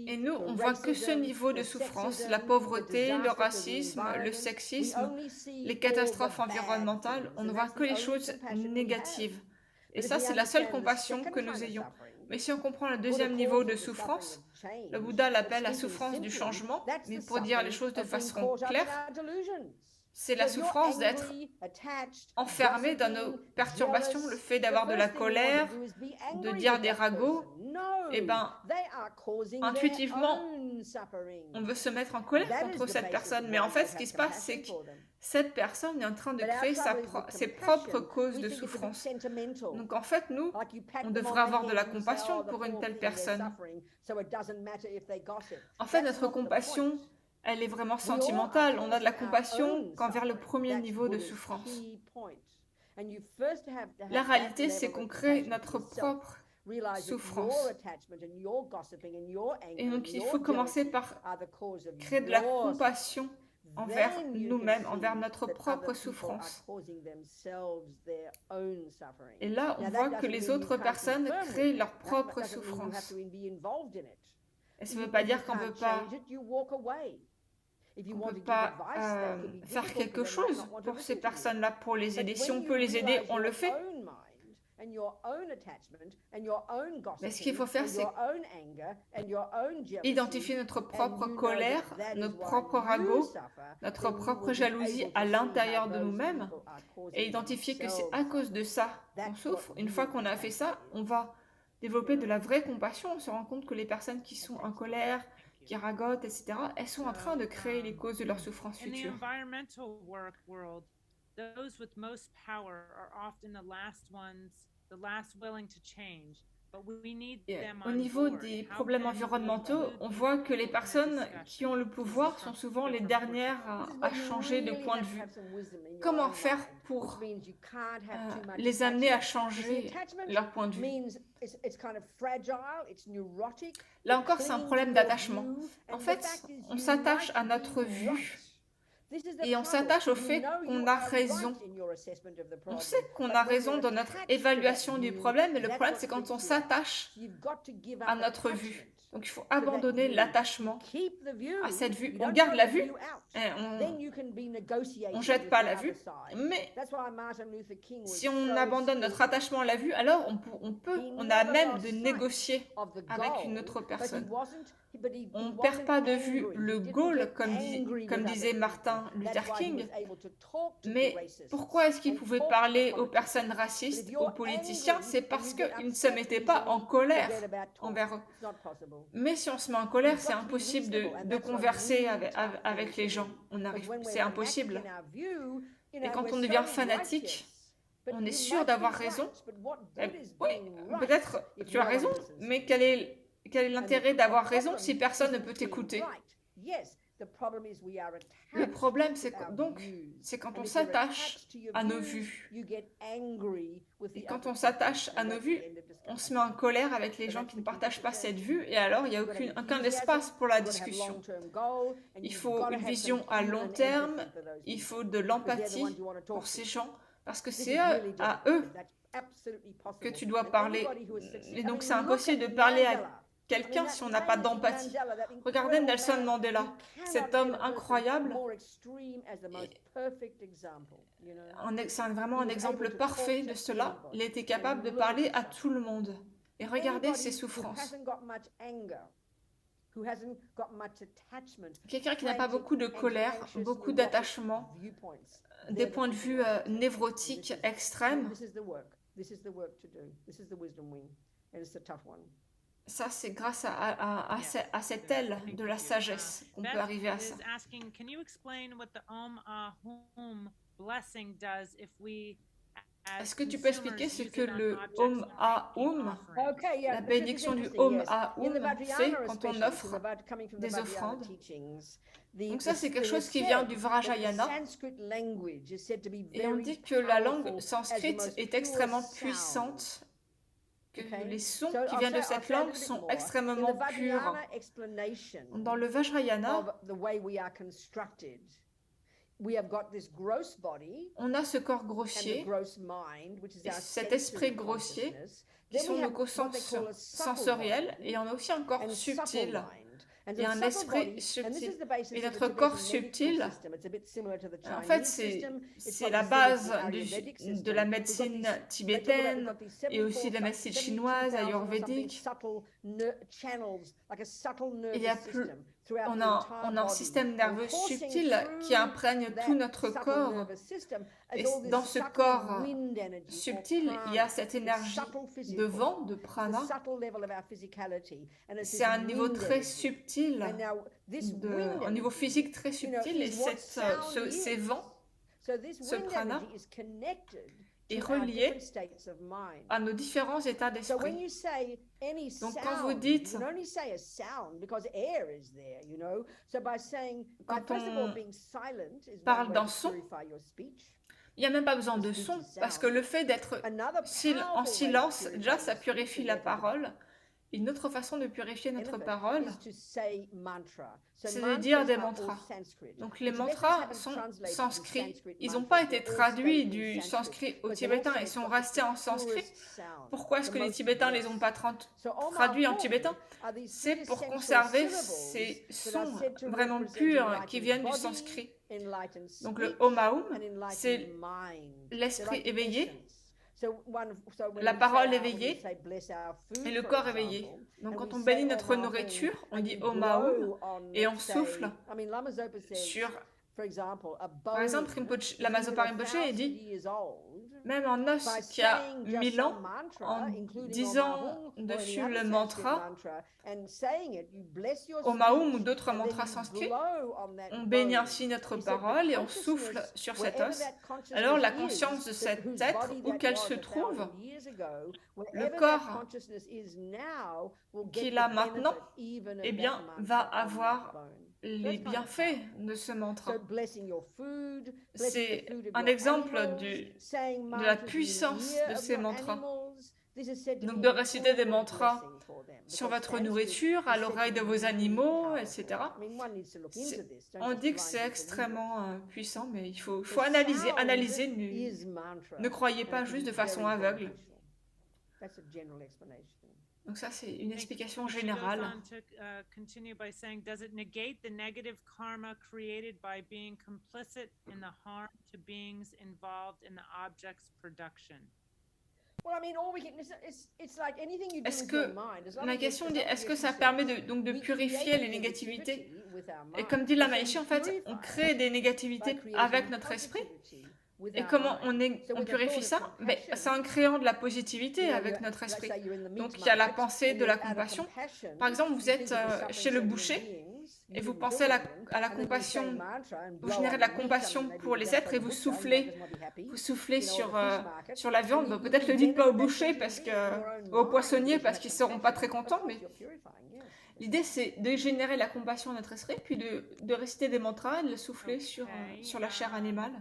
Et nous, on voit que ce niveau de souffrance, la pauvreté, le racisme, le sexisme, les catastrophes environnementales, on ne voit que les choses négatives. Et ça, c'est la seule compassion que nous ayons. Mais si on comprend le deuxième niveau de souffrance, le Bouddha l'appelle la souffrance du changement, mais pour dire les choses de façon claire, c'est la souffrance d'être enfermé dans nos perturbations, le fait d'avoir de la colère, de dire des ragots. Eh bien, intuitivement, on veut se mettre en colère contre cette personne. Mais en fait, ce qui se passe, c'est que cette personne est en train de créer ses propres causes de souffrance. Donc en fait, nous, on devrait avoir de la compassion pour une telle personne. En fait, notre compassion, elle est vraiment sentimentale. On a de la compassion qu'envers le premier niveau de souffrance. La réalité, c'est qu'on crée notre propre souffrance. Et donc, il faut commencer par créer de la compassion envers nous-mêmes, envers notre propre souffrance. Et là, on voit que les autres personnes créent leur propre souffrance. Et ça ne veut pas dire qu'on ne peut pas faire quelque chose pour ces personnes-là, pour les aider. Si on peut les aider, on le fait. Mais ce qu'il faut faire, c'est identifier notre propre colère, notre propre ragot, notre propre jalousie à l'intérieur de nous-mêmes et identifier que c'est à cause de ça qu'on souffre. Une fois qu'on a fait ça, on va développer de la vraie compassion. On se rend compte que les personnes qui sont en colère, qui ragotent, etc., elles sont en train de créer les causes de leur souffrance In the future. environmental world, those with most power are often the last ones, the last willing to change. But we need them Au on niveau board. des How problèmes can we environnementaux, include on voit que les people in a personnes discussion? qui ont le pouvoir sont souvent les dernières à changer de point de vue. Comment faire pour les amener à changer leur point de vue? Là encore, c'est un problème d'attachement. En fait, on s'attache à notre vue et on s'attache au fait qu'on a raison. On sait qu'on a raison dans notre évaluation du problème, mais le problème, c'est quand on s'attache à notre vue. Donc, il faut abandonner l'attachement à cette vue. On garde la vue, et on jette pas la vue, mais si on abandonne notre attachement à la vue, alors on a même de négocier avec une autre personne. On ne perd pas de vue le goal, comme disait Martin Luther King, mais pourquoi est-ce qu'il pouvait parler aux personnes racistes, aux politiciens? C'est parce qu'ils ne se mettaient pas en colère envers eux. Mais si on se met en colère, c'est impossible de converser avec les gens. C'est impossible. Et quand on devient fanatique, on est sûr d'avoir raison. Oui, peut-être tu as raison, mais quel est l'intérêt d'avoir raison si personne ne peut t'écouter? Le problème, c'est quand on s'attache à nos vues. Et quand on s'attache à nos vues, on se met en colère avec les gens qui ne partagent pas cette vue, et alors il n'y a aucun espace pour la discussion. Il faut une vision à long terme, il faut de l'empathie pour ces gens, parce que c'est à eux que tu dois parler. Et donc c'est impossible de parler à quelqu'un si on n'a pas d'empathie. Regardez Nelson Mandela, cet homme incroyable. C'est vraiment un exemple parfait de cela. Il était capable de parler à tout le monde. Et regardez ses souffrances. Quelqu'un qui n'a pas beaucoup de colère, beaucoup d'attachement, des points de vue névrotiques extrêmes. Ça, c'est grâce à cette aile de la sagesse qu'on peut arriver à ça. Est-ce que tu peux expliquer ce que le Om Ahum, la bénédiction du Om Ahum, fait quand on offre des offrandes? Donc ça, c'est quelque chose qui vient du Vajrayana. Et on dit que la langue sanscrite est extrêmement puissante, que les sons qui viennent de cette langue sont extrêmement purs. Dans le Vajrayana, on a ce corps grossier, et cet esprit grossier, qui sont nos consciences sensorielles, et on a aussi un corps subtil. Et un esprit subtil. Et notre corps subtil, en fait, c'est la base de la médecine tibétaine et aussi de la médecine chinoise, ayurvédique. On a un système nerveux subtil qui imprègne tout notre corps. Et dans ce corps subtil, il y a cette énergie de vent, de prana. C'est un niveau très subtil, un niveau physique très subtil, et ces vents, ce prana, est relié à nos différents états d'esprit. Donc quand vous dites, quand on parle d'un son, il n'y a même pas besoin de son, parce que le fait d'être en silence, déjà, ça purifie la parole. Une autre façon de purifier notre parole, c'est de dire des mantras. Donc les mantras sont sanscrits. Ils n'ont pas été traduits du sanskrit au tibétain, ils sont restés en sanskrit. Pourquoi est-ce que les Tibétains ne les ont pas traduits en tibétain? C'est pour conserver ces sons vraiment purs qui viennent du sanskrit. Donc le Om Ahum, c'est l'esprit éveillé, la parole éveillée et le corps éveillé. Donc quand on bénit notre nourriture, on dit Om Ahum et on souffle sur... Par exemple, Lama Zopa Rinpoché dit même un os qui a 1000 ans, en disant dessus le mantra, Om ou d'autres mantras sanskrit, on bénit ainsi notre parole et on souffle sur cet os. Alors la conscience de cet être, où qu'elle se trouve, le corps qu'il a maintenant, eh bien, va avoir les bienfaits de ce mantra. C'est un exemple de la puissance de ces mantras. Donc de réciter des mantras sur votre nourriture, à l'oreille de vos animaux, etc. On dit que c'est extrêmement puissant, mais il faut analyser. Ne croyez pas juste de façon aveugle. Donc ça, c'est une explication générale. Continue by saying, does it negate the negative karma created by being complicit in the harm to beings involved in the object's production? La question dit, est-ce que ça permet de purifier les négativités? Et comme dit la Maharishi, en fait, on crée des négativités avec notre esprit. Et comment on purifie ça? C'est en créant de la positivité avec notre esprit. Donc il y a la pensée de la compassion. Par exemple, vous êtes chez le boucher et vous pensez à la compassion, vous générez de la compassion pour les êtres et vous soufflez sur la viande. Peut-être le dites pas au boucher, au poissonnier, parce qu'ils ne seront pas très contents, mais l'idée c'est de générer la compassion à notre esprit, puis de réciter des mantras et de le souffler sur la chair animale.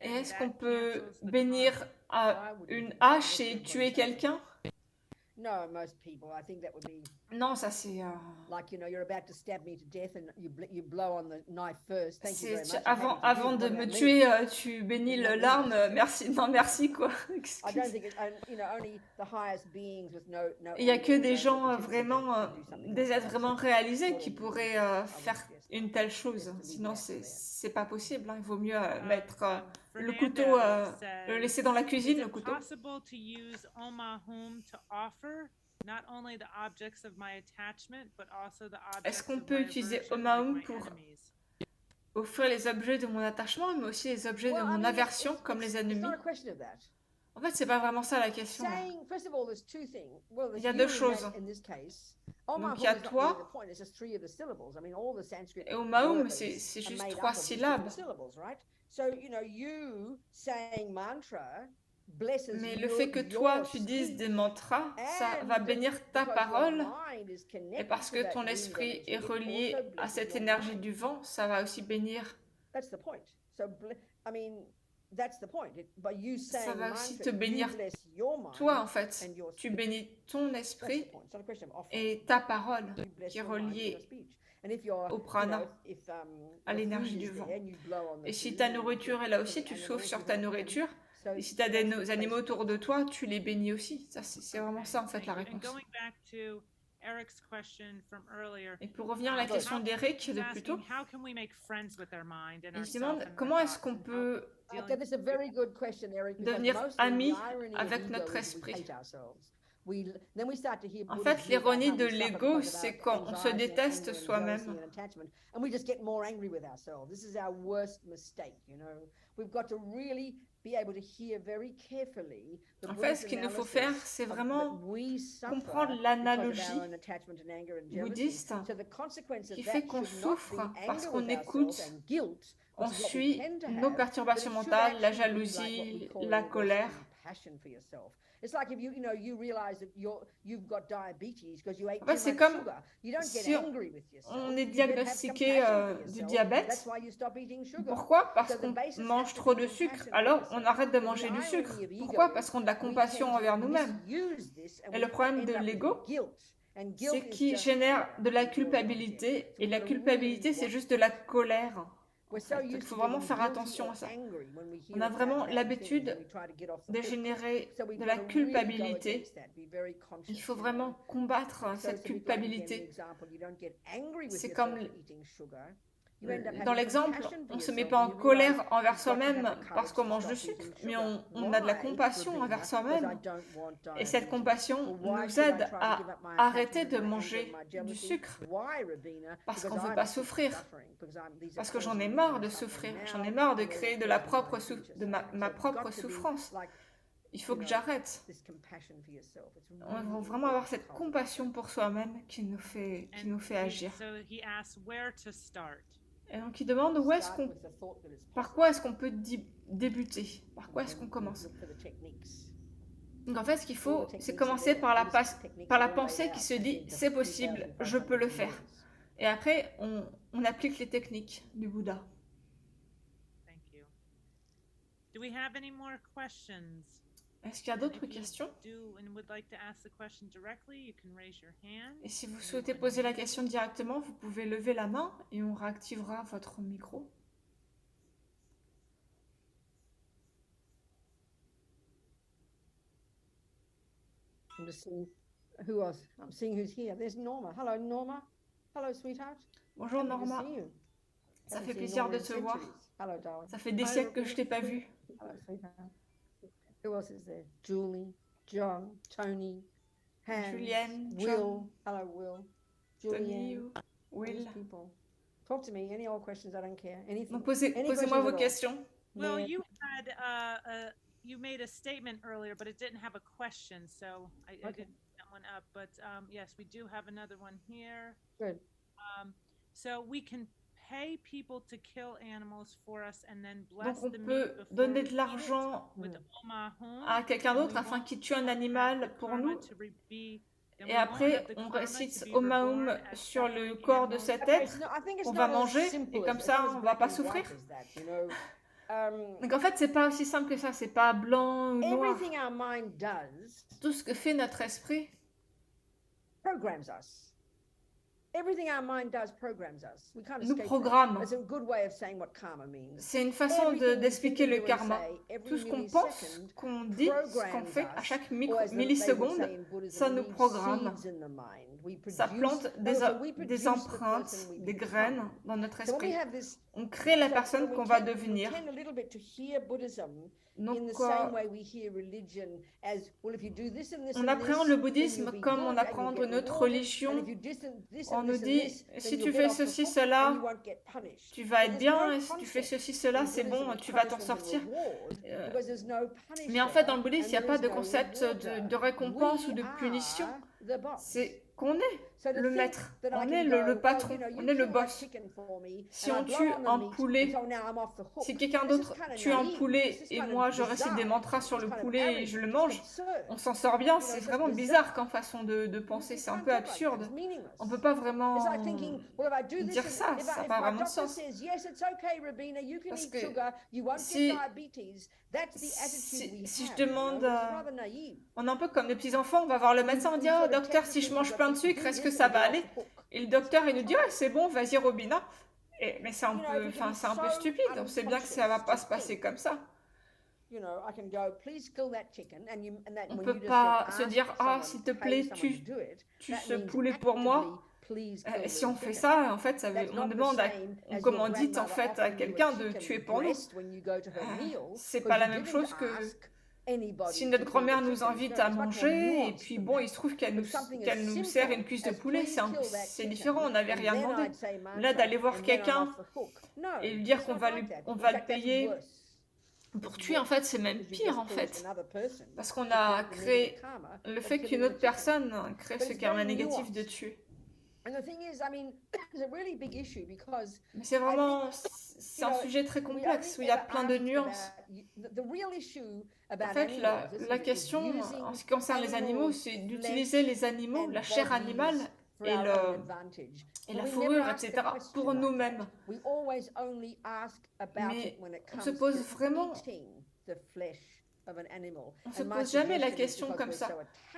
Et est-ce qu'on peut bénir une hache et tuer quelqu'un? Non, ça c'est... Avant de me tuer, tu bénis l'arme, merci, non merci quoi. Il n'y a que des gens des êtres vraiment réalisés qui pourraient faire une telle chose. Sinon, c'est pas possible. Hein. Il vaut mieux mettre le couteau, le laisser dans la cuisine, le couteau. Est-ce qu'on peut utiliser Om pour offrir les objets de mon attachement, mais aussi les objets de mon aversion, comme les ennemis? En fait, c'est pas vraiment ça la question. Il y a deux choses. Donc il y a toi, et Om, c'est juste 3 syllabes. Mais le fait que toi, tu dises des mantras, ça va bénir ta parole. Et parce que ton esprit est relié à cette énergie du vent, ça va aussi bénir. Ça va aussi te bénir toi, en fait. Tu bénis ton esprit et ta parole qui est reliée au prana, à l'énergie du vent. Et si ta nourriture est là aussi, tu souffles sur ta nourriture. Et si tu as des animaux autour de toi, tu les bénis aussi. C'est vraiment ça, en fait, la réponse. Et pour revenir à la question d'Eric de plus tôt, il se demande comment est-ce qu'on peut devenir amis avec notre esprit. En fait, l'ironie de l'ego, c'est quand on se déteste soi-même. En fait, ce qu'il nous faut faire, c'est vraiment comprendre l'analogie bouddhiste qui fait qu'on souffre parce qu'on écoute, on suit nos perturbations mentales, la jalousie, la colère. En fait, c'est comme si on est diagnostiqué du diabète. Pourquoi? Parce qu'on mange trop de sucre. Alors, on arrête de manger du sucre. Pourquoi? Parce qu'on a de la compassion envers nous-mêmes. Et le problème de l'ego, c'est qu'il génère de la culpabilité. Et la culpabilité, c'est juste de la colère. Il faut vraiment faire attention à ça. On a vraiment l'habitude de générer de la culpabilité. Il faut vraiment combattre cette culpabilité. C'est comme Dans l'exemple, on ne se met pas en colère envers soi-même parce qu'on mange du sucre, mais on a de la compassion envers soi-même. Et cette compassion nous aide à arrêter de manger du sucre parce qu'on ne veut pas souffrir. Parce que j'en ai marre de souffrir, j'en ai marre de créer de ma propre souffrance. Il faut que j'arrête. On va vraiment avoir cette compassion pour soi-même qui nous fait agir. Et donc il demande par quoi est-ce qu'on peut débuter, par quoi est-ce qu'on commence. Donc en fait, ce qu'il faut, c'est commencer par la pensée qui se dit c'est possible, je peux le faire. Et après, on applique les techniques du Bouddha. Est-ce qu'il y a d'autres questions? Et si vous souhaitez poser la question directement, vous pouvez lever la main et on réactivera votre micro. I'm just seeing who else. I'm seeing who's here. There's Norma. Hello, Norma. Hello, sweetheart. Bonjour Norma. Ça fait plaisir de te voir. Hello, darling. Ça fait des siècles que je t'ai pas vu. Hello, sweetheart. Who else is there? Julie, John, Tony, Hans, Julienne, Will. John, Hello, Will. Tony, Julianne. Will. People. Talk to me. Any old questions? I don't care. Anything. Donc posez-moi vos questions. Well, you had you made a statement earlier, but it didn't have a question, so I didn't put that one up. But yes, we do have another one here. Good. So we can pay people to kill animals for us and then Donc bless on the meat peut before donner we de eat l'argent it with Omahum, à quelqu'un d'autre and we afin won't qu'il tue un have animal the pour karma nous. to be- and Et we won't après, have the on karma récite to be Omaum reborn as sur le suffering corps de animals. cet Okay, être. I think it's On not va as manger simple et as- comme it's ça, not as on va black pas and white souffrir. as that, you know. Donc en fait, c'est pas aussi simple que ça. C'est pas blanc ou noir. Everything our mind does Tout ce que fait notre esprit programs us. Everything our mind does programs us. We can't nous escape programme. that. That's a good way of saying what karma means. C'est une façon Everything we d'expliquer think le and karma. say, every Tout ce qu'on millisecond pense, qu'on dit, ce qu'on fait à chaque or as they would milliseconde, say in Buddhism, ça nous leaves programme. seeds in the mind. We Ça produce- plante we des produce the empreintes, person we des become. graines dans notre So when we esprit. have this- On crée la so personne we qu'on va tend- we devenir. tend a little bit to hear Buddhism in Donc, the same way we hear religion as, well, if you do this and this on and appréhende this, le then bouddhisme you'll be comme good on and appréhende you'll get notre rewarded, religion. and if you do this On and nous this and dit, this, then si you'll tu get fais off the ceci, hook cela, and you won't get punished. tu vas être There's bien, no et si tu fais concept ceci, cela, in c'est bon, Buddhism tu of vas t'en punishment and sortir. reward, because there's no punisher Mais en fait, dans le bouddhisme, and il n'y a there pas is de no concept rewarder. de récompense ou de We punition. are the boss. C'est qu'on est So to le think maître, that I on can est go, le oh, patron, you know, you on est le kill my boss. chicken for me, Si and on I blow tue on the un meat, poulet, so now I'm off the hook. si quelqu'un This is d'autre kind of tue un naive. poulet This is et kind of moi je récite des bizarre. mantras sur It's le kind of poulet et arrogant. je le It's mange, absurd. on s'en sort bien, You know, c'est it's vraiment just bizarre bizarre. comme façon de penser, c'est un You peu can't live like that. absurde. It's meaningless. On peut pas vraiment It's like thinking, well, if I do this, dire and ça, if, ça n'a if pas my vraiment de doctor sens. says, yes, it's okay, Rabina, you can Parce eat que sugar, you won't si- get diabetes. That's the attitude we si je have. You know, demande, it's rather naive. on est un peu comme des petits enfants, on va voir le médecin, on dit, oh docteur, si je mange plein de sucre, est-ce que ça va aller? Et le docteur, il nous dit, ouais, c'est bon, vas-y, Robina. Mais c'est un peu, enfin, c'est un peu stupide. On sait bien que ça va pas se passer comme ça. You know, I can go, please kill that chicken, and you, and that, On when peut you just pas said, se ask dire, ah, someone, s'il te pay plaît, someone tue to do it, tue that ce means poulet pour moi. actively, please kill Si on the fait chicken. ça, en fait, ça That's on not the demande, same as your commandite en grandmother fait à offering you a quelqu'un de chicken tuer pour nous. breast when you go to her meal, C'est 'cause pas la you même didn't chose que ask anybody si to notre kill the grand-mère nous chicken. invite It's à much more manger et nuanced puis than bon, that. il se trouve qu'elle But something as nous simple sert une cuisse de as poulet, please kill that c'est chicken, différent, on n'avait and rien then demandé. I'd say mantra, Là, d'aller voir and then I'm quelqu'un off the hook. No, et lui dire it's qu'on not va like lui- that. on In va le fact, that's payer worse. Pour tuer, en fait, c'est même Because you pire just en caused fait. another person Parce qu'on to a create the créé negative karma le of fait killing qu'une the autre chicken. personne crée But ce it's karma very négatif de nuanced. tuer. And the thing is, I mean, it's a really big issue because Mais c'est vraiment, c'est un sujet très complexe où il y a plein de nuances. En fait, la question en ce qui concerne les animaux, c'est d'utiliser les animaux, la chair animale et la fourrure, etc., pour nous-mêmes. Mais on se pose vraiment, on ne se pose jamais la question comme ça.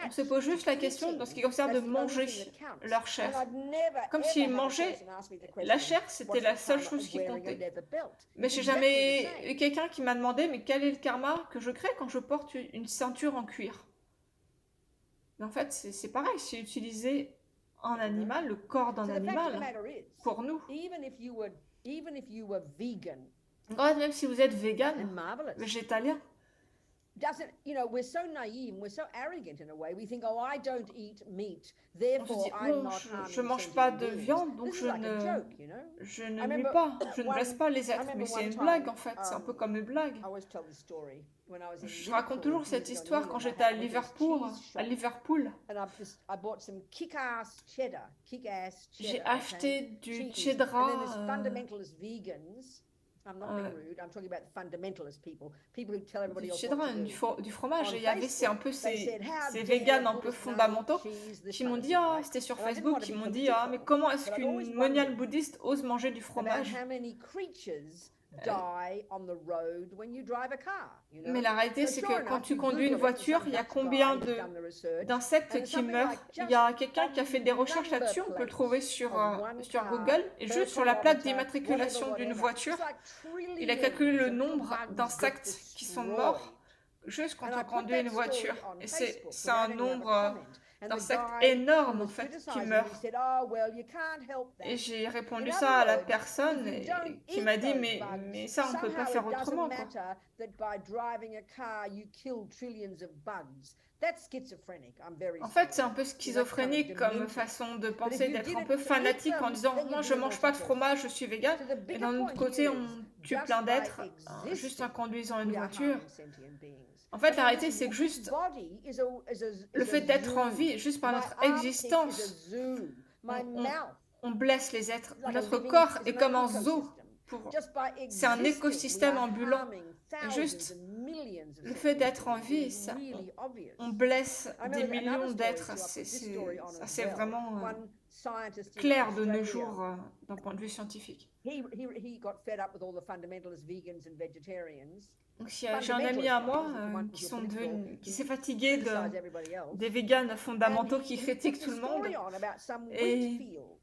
On se pose juste la question dans ce qui concerne de manger leur chair. Comme s'ils mangeaient la chair, c'était la seule chose qui comptait. Mais j'ai jamais eu quelqu'un qui m'a demandé, mais quel est le karma que je crée quand je porte une ceinture en cuir? Mais en fait, c'est pareil, c'est utiliser un animal, le corps d'un animal, pour nous. even if you were vegan Ouais, même si vous êtes and vegan, marvelous, végétalien, doesn't, we're so naive and we're so arrogant in a way. We think, oh, I don't eat meat, on se therefore dit, I'm bon, not je harming mange pas sentient de beings. viande, donc This is like a joke, je I ne nuis remember pas, je ne blesse one, pas les I êtres. Mais remember c'est one une blague time, en fait, c'est un peu comme une blague. I always tell this story when I was in Je raconte Liverpool toujours cette years ago in histoire quand England. j'étais à I went to this Liverpool, cheese à shop Liverpool. and I bought some kick-ass cheddar, J'ai okay, acheté du cheese. And then cheddar. there's fundamentalist vegans. I'm not being rude. I'm talking about the fundamentalist people who tell everybody Du else cheddar, what to do. du fromage. On Et il y avait c'est un peu Facebook, they said, how ces dare véganes un peu Buddhists not fondamentaux eat cheese, this qui kind m'ont of dit, thing, ah, right? c'était sur And I didn't Facebook, want to qui be m'ont dit, ah, mais political, comment est-ce but I'd always qu'une moniale wondered bouddhiste ose manger du about fromage? how many creatures die on the road when you drive a car. Mais la réalité, So c'est sure que quand enough, tu you conduis une Google it, voiture, some il y a Dutch combien guy who's done the research, d'insectes and qui something meurent? like Il y a just quelqu'un qui a fait des recherches number là-dessus, on peut le plates trouver sur, on one sur car Google, et per juste sur la plaque kilometer, d'immatriculation d'une whatever. voiture, It's like il a calculé le trillions of nombre bugs get d'insectes qui sont destroyed. morts juste quand And on I put conduit that une story voiture. on Et Facebook c'est un without any other nombre comment. And the d'insectes guy énormes who en was fait qui criticizing me, meurent. he said, oh, well, you can't help that. Et j'ai répondu In ça à la other words, personne if you don't qui eat m'a dit, those mais bugs, ça on peut pas somehow faire it doesn't autrement quoi. matter that by driving a car you kill trillions of bugs. That's schizophrenic. I'm very En fait, c'est sorry. un peu schizophrénique comme façon de penser, you d'être did un it peu to eat fanatique en them, disant, then moi you're je doing mange pas de multiple. fromage, je suis vegan. So the Et bigger d'un autre point côté, here on is, tue just plein by d'êtres juste existing, en conduisant une we are voiture. harming sentient beings. En fait, la And réalité, listen, c'est que this juste body is le fait d'être en zoo. vie, juste par My notre armpit is a existence, zoo. My on- mouth on blesse les êtres. is like a Notre living- corps is est an comme un zoo. ecosystem. Pour... Just by C'est un existing, écosystème we are ambulant. harming Et thousands juste and millions of le fait sentient d'être en beings. vie, It's ça, really obvious. on blesse I des remember another millions story d'êtres. too, I put this story on Ça, as c'est well. vraiment One scientist in clair de nos Australia, jours d'un point de vue scientifique. he got fed up with all the fundamentalist vegans and vegetarians. Donc, j'ai un ami à moi qui s'est fatigué criticize everybody else. des véganes And fondamentaux he qui put critiquent this tout le monde. story on about some Et- wheat field,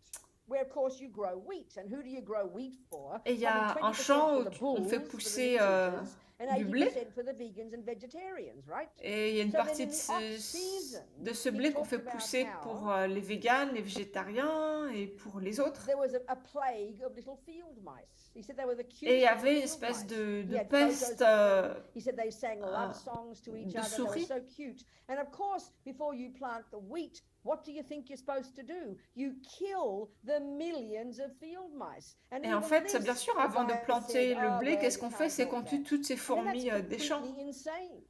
where of course you grow wheat, and who do you grow wheat for? Et il y a Probably un 20% champ for où the on fait bulls, for the pousser meat eaters, and du blé. 80% for the vegans and vegetarians, right? Et il y a une So then partie in de the off-season, de ce he blé qu'on talked fait about pousser how pour les véganes, les végétariens et pour les autres. There was a plague of little field mice. He said they were the cutest Et il y avait une little espèce field de mice. He had peste photos of them. He said they sang euh, love songs to each de other. They were souris. so cute. And of course, before you plant the wheat, what do you think you're supposed to do? You kill the millions of field mice. And Et en even fait, this, bien sûr, the avant de guy planter said, le "Oh, blé, well, qu'est-ce you qu'on can't fait? C'est help qu'on tue that." toutes ces I mean, fourmis that's des champs. completely insane.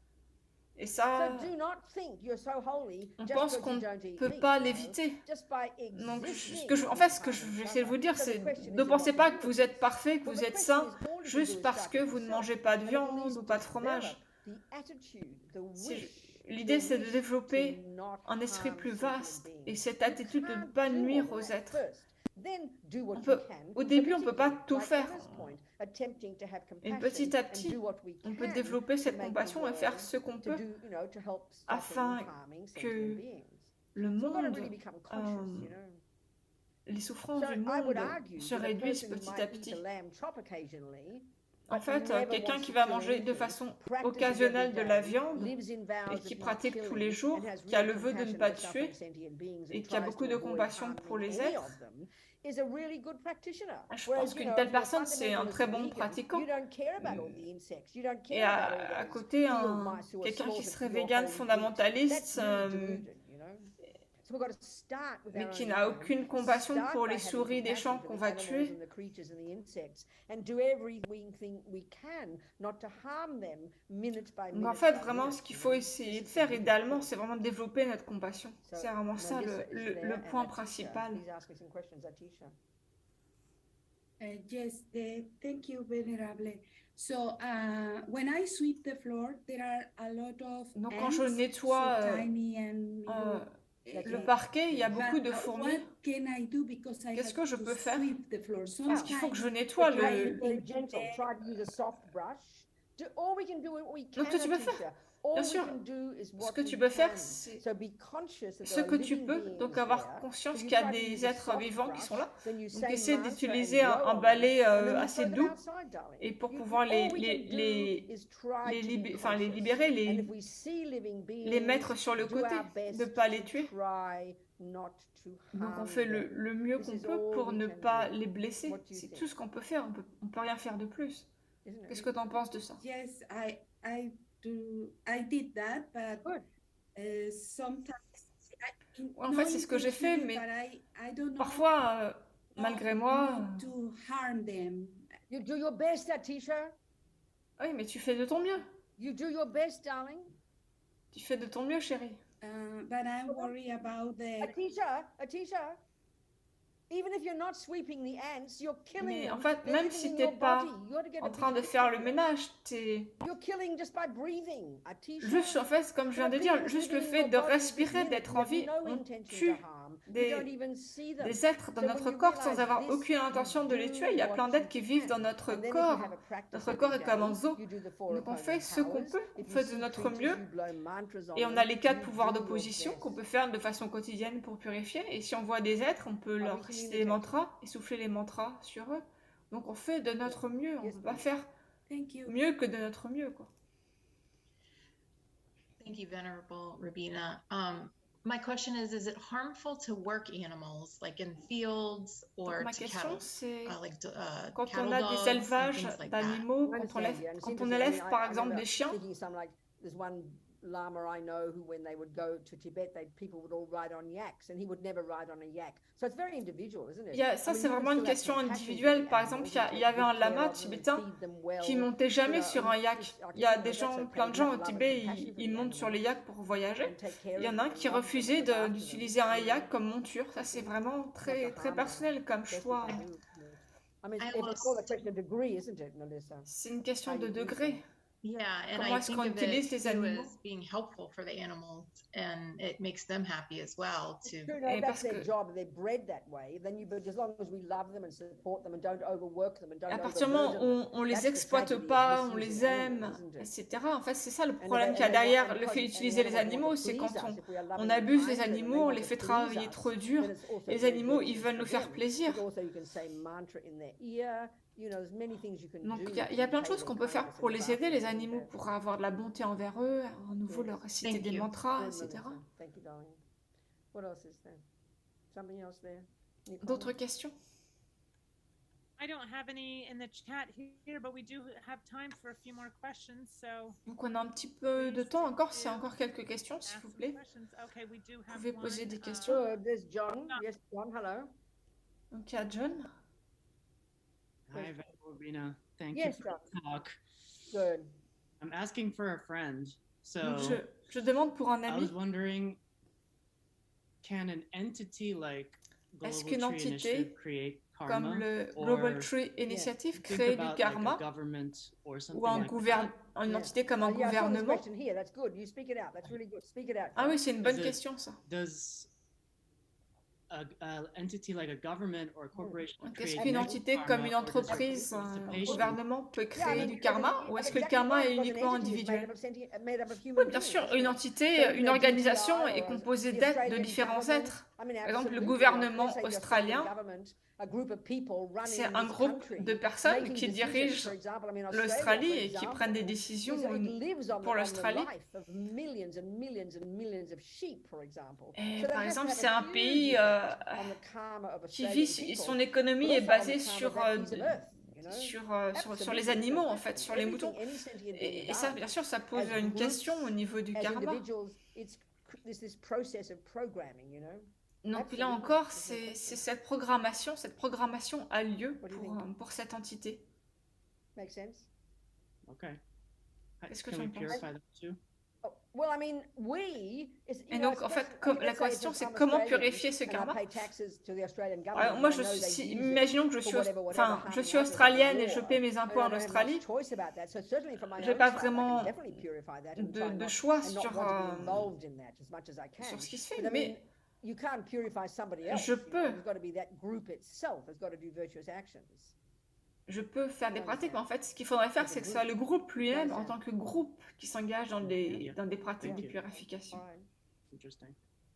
Et ça, So do not think you're so holy on just pense because qu'on you ne don't eat peut meat, pas you know? l'éviter. Just by Donc, existing, en fait, ce you que can't j'essaie de vous dire, recover. c'est So the question ne is, pensez what pas do que you vous do? êtes parfait, que Well, vous the êtes question sain, is, all you can do juste is parce start que with vous ne yourself. mangez pas de And at viande least ou pas de develop fromage. the attitude, the Si wish, L'idée, the c'est de wish développer to not un esprit harm plus sentient vaste beings. et cette You attitude de ne can't pas do nuire all aux that êtres. first. Then do what On you peut, can au début, on ne peut pas politically, tout like faire. Emma's point, attempting to have Et compassion petit à and petit, do what we on peut can développer to cette make the compassion et faire world ce qu'on to peut do, to help stop afin harming sentient que beings. le So we've got to monde, really become conscious, les souffrances So du I would monde argue se that a réduisent person who petit à might eat petit. a lamb chop occasionally, En but fait, never quelqu'un wants qui to va kill manger de anything, façon practices occasionnelle de every la day, viande lives in vows et of qui not pratique tous les killing, jours, and has qui a real le vœu de ne compassion pas for suffering tuer sentient beings et and qui a tries beaucoup to de avoid compassion pour harming les any êtres, of them, is a really good practitioner. je Whereas, pense qu'une if telle you're a personne, c'est un fundamentalist très bon vegan, pratiquant. you don't care about all the insects, you don't Et care about all à those côté, field mice who are quelqu'un qui slaughtered serait for your vegan holy fondamentaliste, meat. That's really deluded, So we've got to start with mais our qui own n'a mind. aucune compassion Start pour by les having souris des champs compassion qu'on for va the tuer, animals and the creatures and the insects, and do everything we can not to harm them minute by Donc en minute fait, by vraiment, minute, ce qu'il faut essayer de faire idéalement, c'est vraiment de développer notre compassion. So, C'est vraiment ça Melissa is there, le and point Atisha, principal. please ask me some questions, Atisha. Yes, thank you, Venerable. So when I sweep the floor, there are a lot of Donc quand je ants, nettoie so tiny and le parquet, il y a beaucoup but de fourmis. what can I do because I Qu'est-ce have que je to peux faire? sweep the floor? Parce qu'il faut que je Sometimes nettoie Try to le... be very gentle. Try to use a soft brush Donc, ce que tu peux faire, bien sûr, ce que tu peux faire, c'est ce que tu peux, donc avoir conscience qu'il y a des êtres vivants qui sont là. Donc, essaie d'utiliser un balai assez doux et pour pouvoir enfin, les libérer, les mettre sur le côté, ne pas les tuer. Donc on fait le mieux qu'on peut pour ne pas les blesser. C'est tout ce qu'on peut faire, on peut rien faire de plus. Qu'est-ce que tu en penses de ça? Yes, I did that, but sometimes En fait, c'est ce que j'ai fait, mais parfois, malgré moi... to harm them. You do your best, Atisha. Oui, mais tu fais de ton mieux. You do your best, darling. Tu fais de ton mieux, chérie. But I'm worried about the... Atisha, even if you're not sweeping the ants, you're killing Mais them. en fait, They're même living si in t'es your pas body. You ought to get a en train de bigger faire le picture. ménage, t'es... You're killing just by breathing, Atisha. Juste, en fait, comme je viens de dire, juste le fait de respirer, d'être en vie, on tue des êtres dans notre corps sans avoir aucune intention de les tuer. Il y a plein d'êtres qui vivent dans notre corps. Notre corps est comme un zoo. Donc on fait ce qu'on peut, on fait de notre mieux. Et on a les 4 pouvoirs d'opposition qu'on peut faire de façon quotidienne pour purifier. Et si on voit des êtres, on peut leur réciter les mantras et souffler les mantras sur eux. Donc on fait de notre mieux. On ne peut pas faire mieux que de notre mieux, quoi. Thank you, Venerable Rabina. My question is it harmful to work animals, like in fields or Ma to question, cattle? c'est quand Cattle on a dogs des and élevages things like that. d'animaux, quand on élève par exemple des chiens, There's one lama I know who, when they would go to Tibet, people would all ride on yaks, and he would never ride on a yak. So it's very individual, isn't it? ça c'est vraiment une question individuelle. Par exemple, il y avait un lama tibétain qui montait jamais sur un yak. Il y a plein de gens au Tibet, ils montent sur les yaks pour voyager. Il y en a un qui refusait d'utiliser un yak comme monture. Ça c'est vraiment très, très personnel comme choix. C'est une question de degré. Yeah, and Comment I est-ce think qu'on of utilise it les too animaux? as being helpful for the animals, and it makes them happy as well. That's their job. They're bred that way. Then as long as we love them and support them and don't overwork them and don't À partir du moment où on les exploite pas, on les aime, etc. En fait, c'est ça le problème qu'il y a derrière le fait d'utiliser les animaux, c'est quand on abuse les animaux, on les fait travailler trop dur. Les animaux, ils veulent nous faire plaisir. Donc il y a plein de choses qu'on peut faire pour les aider, les animaux, pour avoir de la bonté envers eux, à nouveau leur réciter des mantras, etc. D'autres questions? I don't have any in the chat here, but we do have time for a few more questions. So Donc on a un petit peu de temps encore, s'il y a encore quelques questions, s'il vous plaît. Okay, we do Vous have pouvez poser one, des questions. There's John. Yes, John, hello. Donc il y a John. Hi, Venerable Rabina. Thank Yes, you for the talk. Good. I'm asking for a friend. So Donc je demande pour un I ami, was wondering, can an entity like Est-ce Global qu'une Tree entité Initiative create karma? comme le or Global Tree Initiative, think crée about du like karma, a government or something ou un like that? une entité comme un Yeah, I saw this gouvernement? question here. That's good. You speak it out. That's really good. Speak it out. Ah oui, c'est une bonne Is it- question ça. Does a entity like a government or a corporation Est-ce create qu'une negative entité karma, comme une or does it entreprise, un participation? gouvernement peut Yeah, I créer mean, du karma, ou est-ce que le karma est uniquement individuel? Oui, bien sûr, une entité, une organisation est composée d'êtres, de différents êtres. Par exemple, le gouvernement australien, c'est un groupe de personnes qui dirigent l'Australie et qui prennent des décisions pour l'Australie. Et par exemple, c'est un pays qui vit, son économie est basée sur les animaux, en fait, sur les moutons. Et ça, bien sûr, ça pose une question au niveau du karma. Donc là encore, c'est cette programmation a lieu pour cette entité. Okay. Qu'est-ce que Can tu we en penses? purify that too? Et donc, en fait, la question, c'est comment purifier ce karma? Alors, moi, imaginons que je suis australienne et je paie mes impôts en Australie. Je n'ai pas vraiment de choix sur ce qui se fait, mais je peux. je peux faire des pratiques, mais en fait, ce qu'il faudrait faire, c'est que ce soit le groupe lui-même, en tant que groupe, qui s'engage dans des pratiques de purification. Fine. Interesting.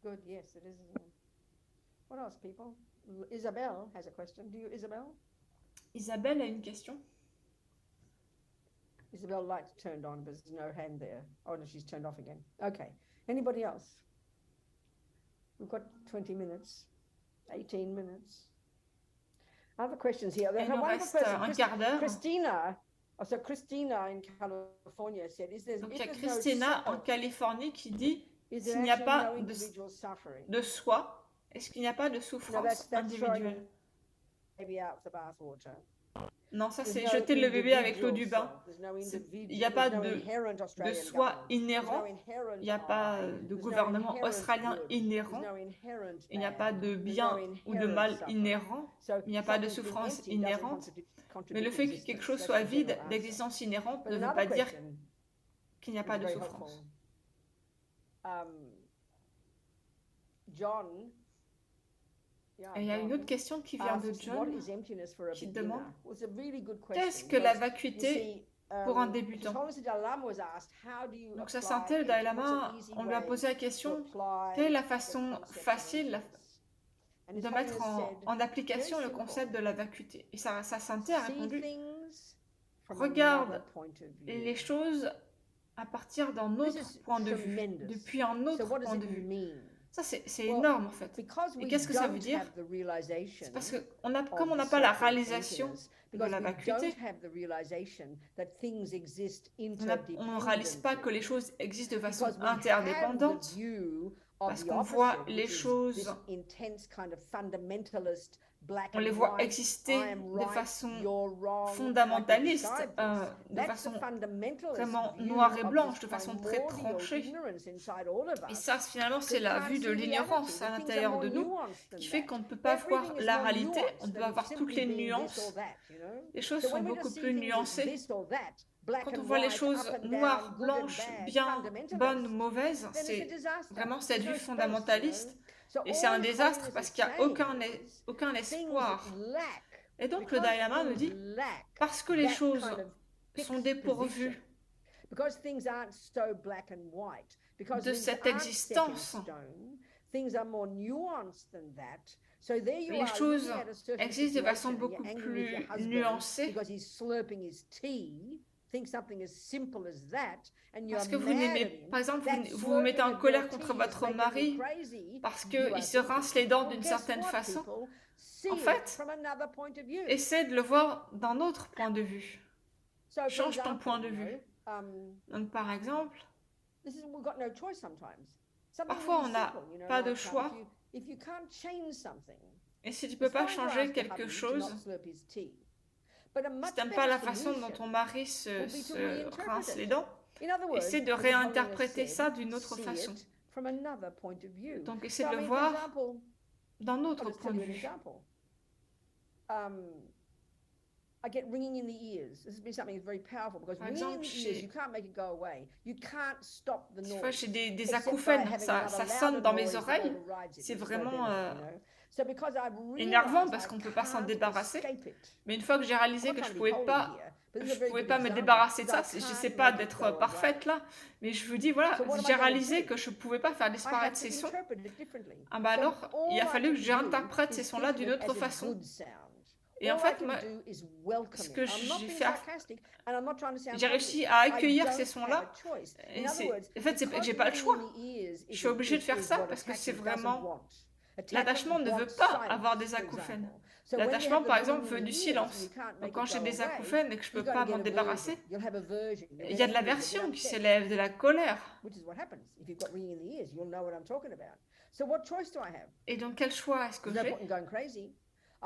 Good. Yes, it is. Isn't it? What else, people? Isabel has a question. Do you, Isabel? Isabelle a une question. Isabel lights turned on, but there's no hand there. Oh no, she's turned off again. Okay. Anybody else? We've got 20 minutes, 18 minutes. Other questions here. There's Il a nous wonderful reste person, un quart d'heure. Christina. Oh, so Christina in California said, Donc il y a there's Christina no en Californie qui dit is there s'il n'y a actually pas no individual suffering? de soi, est-ce qu'il n'y a pas de No, souffrance that's throwing individuelle? maybe out the bathwater. Non, ça There's c'est no jeter le bébé avec l'eau du individual bain. self. There's no C'est- individual- il n'y a pas there's no de inherent Australian soi government. inhérent, There's no inherent il n'y a pas I. de There's no gouvernement inherent australien good. inhérent, There's no inherent il n'y a bad. pas de There's bien no ou de inherent mal suffering. inhérent, So il n'y a pas de something being souffrance empty doesn't inhérente, contradict mais le fait que existence. quelque chose That's soit the vide general answer. d'existence inhérente But ne veut another pas dire question qu'il n'y a is pas de very souffrance. helpful. John. Yeah, Et il y a une John autre question qui vient de asks, what John is emptiness for a qui beginner? demande Well, it's a really good qu'est-ce question que la because, you vacuité see, pour un His débutant? Holiness the Dalai Lama was asked, how do you Donc sa apply sainteté, le Dalai emptiness? What's Lama, an easy on lui a way posé la to question, apply quelle est la the façon concept of facile emptiness? And His de mettre Holiness said, en application very le simple. concept de la vacuité? Et sa sainteté a See répondu, things from regarde another point of view. les choses à partir d'un This autre is point de vue, tremendous. depuis un So autre what does point de it vue. mean? Ça, c'est Well, énorme en fait. Because Et we qu'est-ce que ça veut don't dire? have the realization C'est parce que comme on of n'a the pas la self and réalisation emptiness, de because la we vacuité, don't have the realization that things exist on ne réalise pas que les choses existent de façon because we have the interdépendante, view of parce the qu'on voit opposite, les which is choses, this intense kind of fundamentalist black on les and voit white, exister I am de right, façon you're wrong, fondamentaliste, like we described this. de That's façon the fundamentalist vraiment view noire et of blanche, this de façon très primordial tranchée. ignorance inside all of Et us. ça, finalement, c'est that la can't vue de see l'ignorance reality, à that things are l'intérieur more de nous, nuanced than qui fait that. qu'on ne peut pas voir Everything is la more réalité, nuanced on peut than avoir toutes simply les being this nuances. or that, you know? Les choses So sont when we beaucoup just see plus things as nuancées. this or that, black Quand on and voit les white, choses up and noires, down, good and blanches, bad, bien, fundamentalist, bonnes, mauvaises, then it's a c'est disaster. vraiment cette There's vue no space, fondamentaliste. you know? So Et c'est un all désastre holiness parce is qu'il n'y a saying aucun is espoir. things lack, Et donc le because Dalai Lama me things dit, lack parce que les that choses kind of sont fixed dépourvues position, because things aren't so black and white, because de things cette aren't set in existence, stone, things are more nuanced than that. So there you les are choses looking at a certain existent de façon situation, beaucoup you're angry with your plus husband nuancée, because he's slurping his tea, think something as simple as that, and you're parce que vous mad n'aimez, at him. par exemple, That vous vous mettez en slurping of colère your contre tea is votre making mari you crazy. parce You are qu'il se rince les dents Well, d'une guess certaine what, façon. people? See En it fait, from another point of view. essaie de le voir d'un autre point de vue. So, for change ton example, point de you vue. know, Donc par exemple, we've got no choice sometimes. Something parfois really on n'a simple, you know, pas de like, choix. if you can't change something, Et si tu peux pas changer quelque chose, si si t'aimes pas la façon dont ton mari se rince les dents, essaie de réinterpréter ça d'une autre façon. Donc essaie de le voir d'un autre point de vue. I get ringing in the ears. This has been something that's very powerful because Par ringing in exemple, the ears, you can't make it go away. You can't stop the Des fois, noise. j'ai des except by acouphènes, having ça another sonne louder dans mes noise that oreilles. overrides it. C'est There's no vraiment benefit, you know? So because I've énervant realized parce I qu'on ne peut pas s'en can't débarrasser. escape it. Mais une fois que j'ai réalisé I'm que not je trying to pouvais be holy pas, here, but this is je a very pouvais good pas me example, débarrasser de because ça, I je can't sais pas make it d'être go away. parfaite là, mais je vous dis voilà, So what am I j'ai gonna réalisé do? que je pouvais pas faire I disparaître have ces to sons. interpret it differently. Ah bah So alors, il a all I fallu can que j'interprète do ces is sons-là think d'une of it autre as a façon. good sound. Et en All I fait, can moi, do is welcome ce it. que I'm not j'ai being fait, sarcastic, and I'm not trying to sound j'ai réussi homely. à I accueillir don't ces have sons-là. a choice. Et In other words, en fait, c'est because j'ai pas le ringing choix. in the ears Je suis obligée de faire ça what parce que c'est attachment doesn't vraiment want. l'attachement ne veut wants pas silence, avoir des for acouphènes. example. So when you L'attachement, have par the exemple, ringing veut in du the silence. ears and you can't Donc make quand it j'ai go des away, acouphènes et que je you're peux gonna pas get m'en aversion. débarrasser, You'll have aversion. You'll il get y a de angry, you'll l'aversion get qui upset. s'élève, de la colère. Which is what happens if you've got ringing in the ears. You'll know what I'm talking about. So what choice do I have? Et donc quel choix est-ce que There's no j'ai? point in going crazy.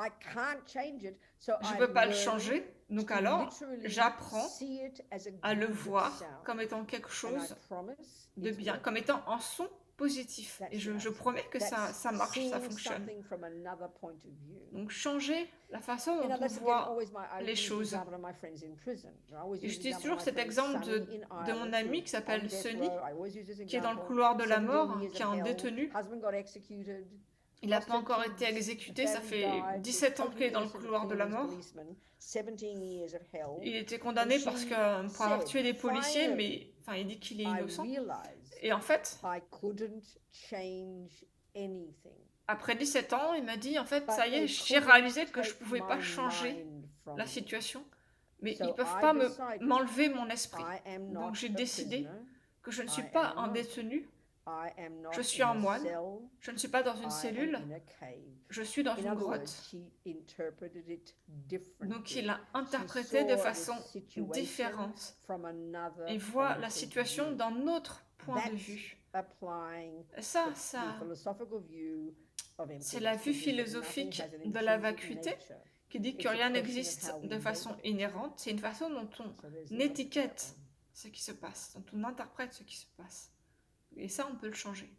I can't change it. So Je I peux pas le learn changer. Donc to alors, literally j'apprends see it as a à le good voir sound. comme étant quelque And I chose promise de it's bien, working. comme étant un son positif. Et je promets que ça marche, ça Seeing fonctionne. something from another point of view. Donc changer la façon You dont know, on that's again voit always I les use the choses. example of my friends in prison. I always Et use je the dis example toujours of my cet friend exemple Sonny in de mon Ireland, ami who qui s'appelle on death Sonny, row. I always use this qui est dans le example. couloir de la 17 mort, years qui est in un hell. détenu. Husband got executed. Il n'a pas encore été exécuté, ça fait 17 ans qu'il est dans le couloir de la mort. Il était condamné pour avoir tué des policiers, mais enfin, il dit qu'il est innocent. Et en fait, après 17 ans, il m'a dit, en fait, ça y est, j'ai réalisé que je ne pouvais pas changer la situation, mais ils ne peuvent pas m'enlever mon esprit. Donc j'ai décidé que je ne suis pas un détenu, je suis un moine, je ne suis pas dans une cellule, je suis dans une grotte. Donc il a interprété de façon différente. Il voit la situation d'un autre point de vue. Et ça, c'est la vue philosophique de la vacuité qui dit que rien n'existe de façon inhérente. C'est une façon dont on étiquette ce qui se passe, dont on interprète ce qui se passe. Et ça, on peut le changer.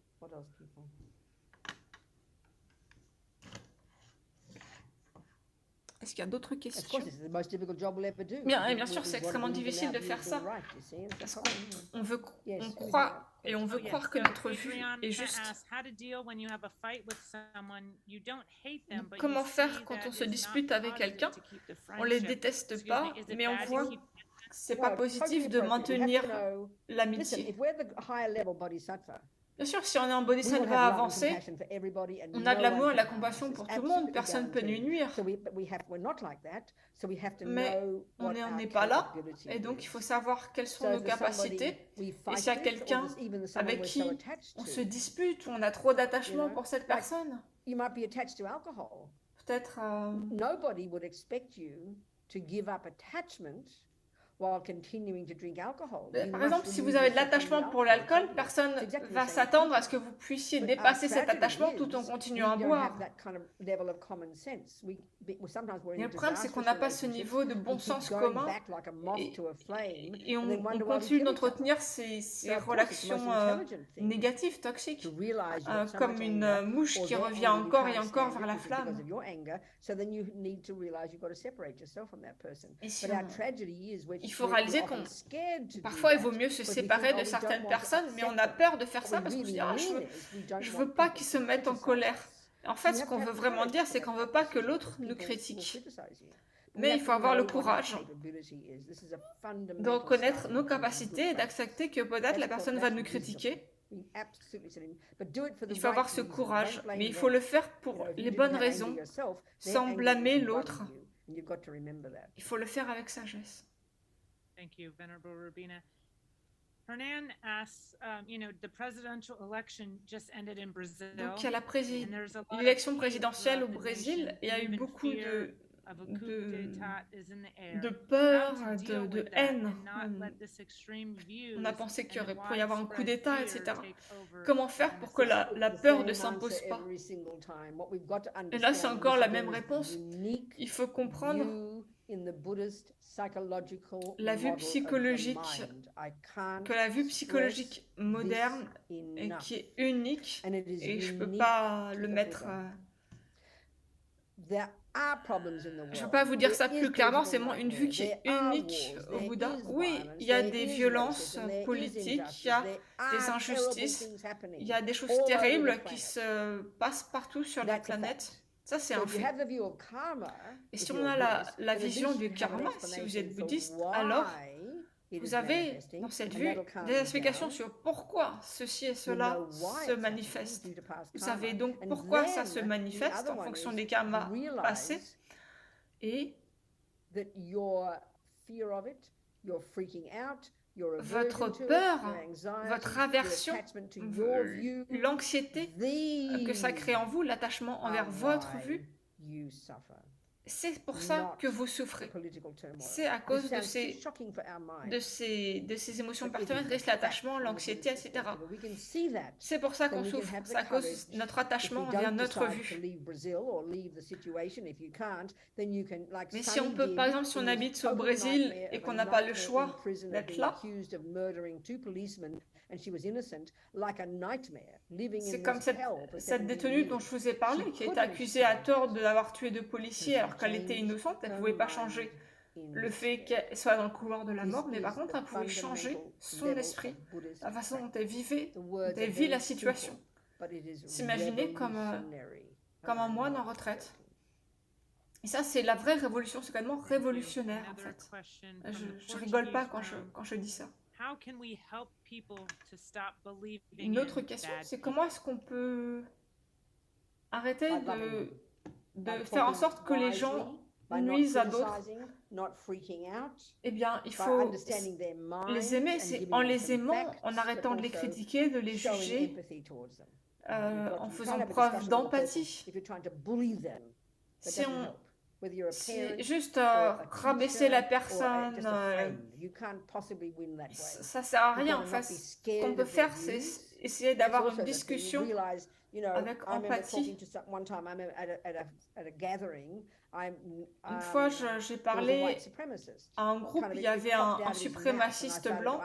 Est-ce qu'il y a d'autres questions? Bien sûr, c'est extrêmement difficile de faire ça. Parce qu'on croit et on veut croire que notre vue est juste. Comment faire quand on se dispute avec quelqu'un? On les déteste pas, mais on voit que c'est pas positif de maintenir l'amitié. Bien sûr, si on est en bodhisattva avancé, on a de l'amour et de la compassion pour tout le monde, personne ne peut nous nuire. Mais on n'est pas là, et donc il faut savoir quelles sont nos capacités. Et s'il y a quelqu'un avec qui on se dispute, ou on a trop d'attachement pour cette personne, peut-être... Par exemple, si vous avez de l'attachement pour l'alcool, personne ne va s'attendre à ce que vous puissiez dépasser cet attachement tout en continuant à boire. Et le problème, c'est qu'on n'a pas ce niveau de bon sens commun et on continue d'entretenir ces relations négatives, toxiques, comme une mouche qui revient encore et encore vers la flamme. Et si il faut réaliser qu'on parfois il vaut mieux se séparer de certaines personnes, mais on a peur de faire ça parce qu'on se dit je veux pas qu'ils se mettent en colère. En fait, ce qu'on veut vraiment dire, c'est qu'on veut pas que l'autre nous critique. Mais il faut avoir le courage de reconnaître nos capacités et d'accepter que peut-être la personne va nous critiquer. Il faut avoir ce courage, mais il faut le faire pour les bonnes raisons, sans blâmer l'autre. Il faut le faire avec sagesse. Thank you, Venerable Rubina. Hernan asks, the presidential election just ended in Brazil. Donc, il y a l'élection présidentielle au Brésil, et il y a eu beaucoup de peur, de haine. On a pensé qu'il pourrait y avoir un coup d'État, etc. Comment faire pour que la peur ne s'impose pas? Et là, c'est encore la même réponse. Il faut comprendre la vue psychologique, que la vue psychologique moderne et qui est unique, et je ne peux pas le mettre... Je ne peux pas vous dire ça plus clairement, c'est une vue qui est unique au Bouddha. Oui, il y a des violences politiques, il y a des injustices, il y a des choses terribles qui se passent partout sur la planète. Ça, c'est un fait. Et si on a la vision du karma, si vous êtes bouddhiste, alors vous avez dans cette vue des explications sur pourquoi ceci et cela se manifestent. Vous savez donc pourquoi ça se manifeste en fonction des karmas passés. Et votre peur, votre aversion, l'anxiété que ça crée en vous, l'attachement envers votre vue, c'est pour ça que vous souffrez. C'est à cause de ces émotions perturbatrices, l'attachement, l'anxiété, etc. C'est pour ça qu'on souffre. C'est à cause de notre attachement envers notre vue. Mais si on peut, par exemple, si on habite au Brésil et qu'on n'a pas le choix d'être là, c'est comme cette détenue dont je vous ai parlé, qui est accusée à tort d'avoir tué 2 policiers alors qu'elle était innocente. Elle ne pouvait pas changer le fait qu'elle soit dans le couloir de la mort, mais par contre, elle pouvait changer son esprit, la façon dont elle vit la situation. s'imaginer comme un moine en retraite. Et ça, c'est la vraie révolution, c'est complètement révolutionnaire en fait. Je rigole pas quand je dis ça. Une autre question, c'est comment est-ce qu'on peut arrêter de faire en sorte que les gens nuisent à d'autres? Eh bien, il faut les aimer, c'est en les aimant, en arrêtant de les critiquer, de les juger, en faisant preuve d'empathie. Si juste rabaisser la personne, ça sert à rien. Enfin, ce qu'on peut faire, c'est essayer d'avoir une discussion avec empathie. Une fois, j'ai parlé à un groupe, il y avait un suprémaciste blanc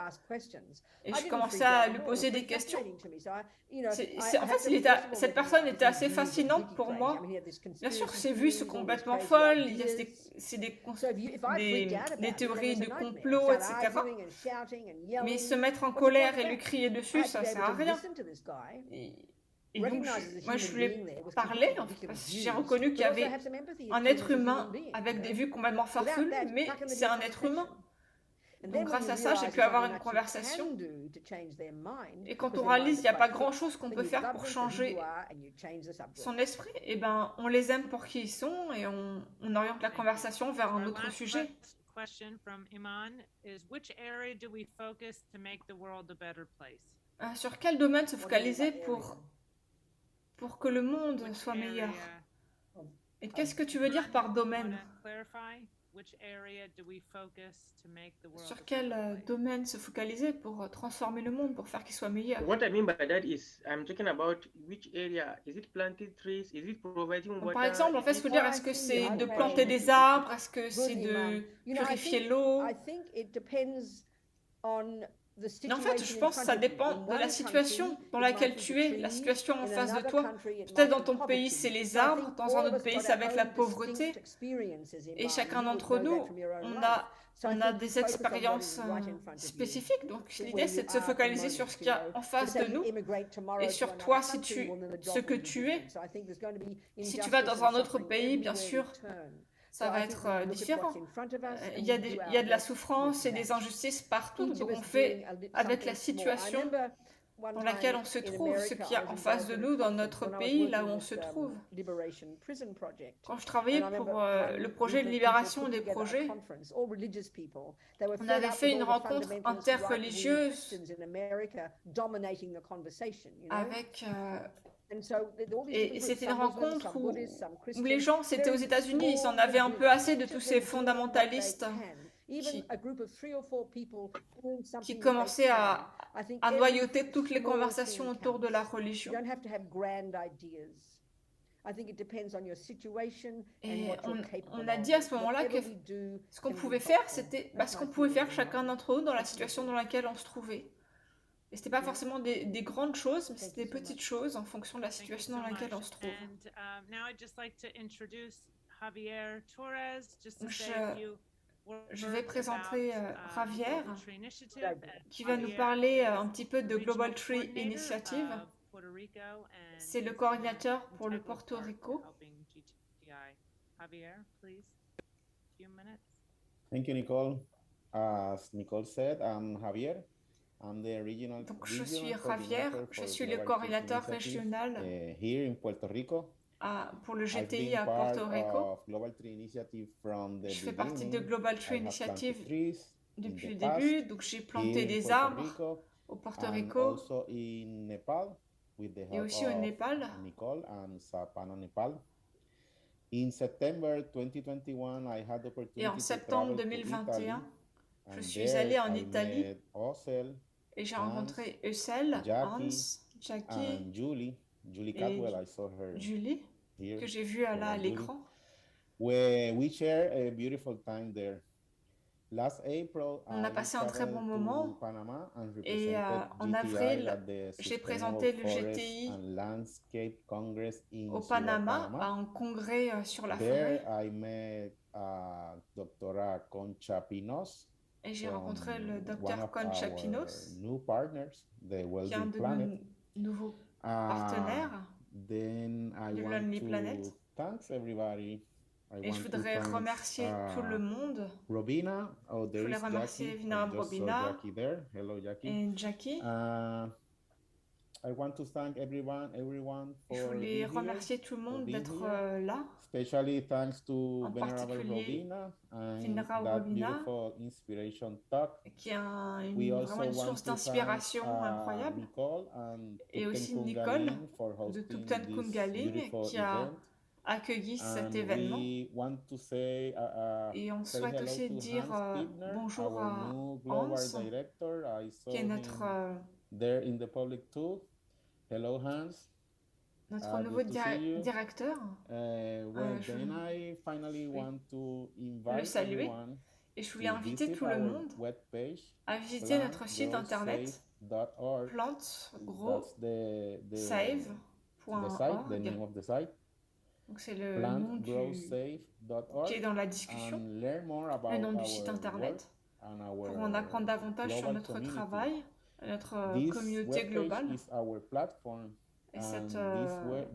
et je commençais à lui poser des questions. En fait, cette personne était assez fascinante pour moi. Bien sûr, ses vues sont complètement folles, il y a des théories de complot, etc. Mais se mettre en colère et lui crier dessus, ça ne sert à rien. Et donc, moi, je lui ai parlé, parce que j'ai reconnu qu'il y avait un être humain avec des vues complètement farfelues, mais c'est un être humain. Donc, grâce à ça, j'ai pu avoir une conversation. Et quand on réalise qu'il n'y a pas grand-chose qu'on peut faire pour changer son esprit, eh ben, on les aime pour qui ils sont et on oriente la conversation vers un autre sujet. Sur quel domaine se focaliser pour que le monde soit meilleur? Et qu'est-ce que tu veux dire par domaine? Sur quel domaine se focaliser pour transformer le monde, pour faire qu'il soit meilleur? What I mean by that is, I'm talking about which area. Is it planting trees? Is it providing water? Donc, par exemple, en fait, ce que je veux dire, est-ce que c'est de planter des arbres? Est-ce que c'est de purifier l'eau? En fait, je pense que ça dépend de la situation dans laquelle tu es, la situation en face de toi. Peut-être dans ton pays, c'est les arbres, dans un autre pays, ça va être la pauvreté. Et chacun d'entre nous, on a des expériences spécifiques. Donc, l'idée, c'est de se focaliser sur ce qu'il y a en face de nous et sur toi, ce que tu es. Si tu vas dans un autre pays, bien sûr, ça va être différent. Il y a de la souffrance et des injustices partout, donc on fait avec la situation dans laquelle on se trouve, ce qu'il y a en face de nous dans notre pays, là où on se trouve. Quand je travaillais pour le projet de libération des projets, on avait fait une rencontre interreligieuse avec... Et c'était une rencontre où les gens, c'était aux États-Unis, ils en avaient un peu assez de tous ces fondamentalistes qui commençaient à noyauter toutes les conversations autour de la religion. Et on a dit à ce moment-là que ce qu'on pouvait faire, c'était ce qu'on pouvait faire chacun d'entre nous dans la situation dans laquelle on se trouvait. Et c'était pas forcément des grandes choses, mais c'était des petites choses en fonction de la situation dans laquelle on se trouve. Je vais présenter Javier, qui va nous parler un petit peu de Global Tree Initiative. C'est le coordinateur pour le Porto Rico. Thank you, Nicole. As Nicole said, I'm Javier. Donc, je suis Javier, je suis le coordinateur régional pour le GTI à Porto Rico. Je fais partie de Global Tree Initiative depuis le début, donc j'ai planté des arbres au Porto Rico et aussi au Népal. Et en septembre 2021, je suis allée en Italie et j'ai rencontré Ussel, Hans, Jackie et Julie, que j'ai vu à l'écran. On a passé un très bon moment et en avril, j'ai présenté le GTI au Panama à un congrès sur la forêt. Et j'ai rencontré le docteur Concha Pinos, qui est un de nos nouveaux partenaire Then I du want Lonely to Planet. thanks everybody. Et je voudrais remercier tout le monde. Robina, oh, Je there voulais is remercier Jackie. Vinara I just saw Robina Jackie there. Hello, Jackie. et Jackie. I want to thank everyone Je for voulais being here, remercier tout le for monde being d'être here. là, Especially thanks to en Venerable particulier Robina and Venerable that Robina, beautiful inspiration talk. qui est We vraiment also une want source to thank d'inspiration incroyable. Nicole and Et Tupten aussi Nicole Kungalin for de hosting Tupten this Kungalin beautiful qui a event. accueilli cet And événement. we want to say, Et on say souhaite hello aussi to dire Hans Pibner, bonjour our à new global Hans, director. I saw qui est him there in the public too. Hello, Hans. notre nouveau Good to see you. directeur. Well, je then I finally want to invite saluer. everyone Et je voulais to inviter visit tout le our monde webpage, à visiter notre site internet plantgrowsafe.org. plante That's the site, the name of the site. Donc c'est le nom plantgrowsafe.org, qui est dans la discussion, and learn more about le nom du our site work internet, and our pour en apprendre davantage sur global notre community. travail, notre This communauté webpage globale. is our platform. Et And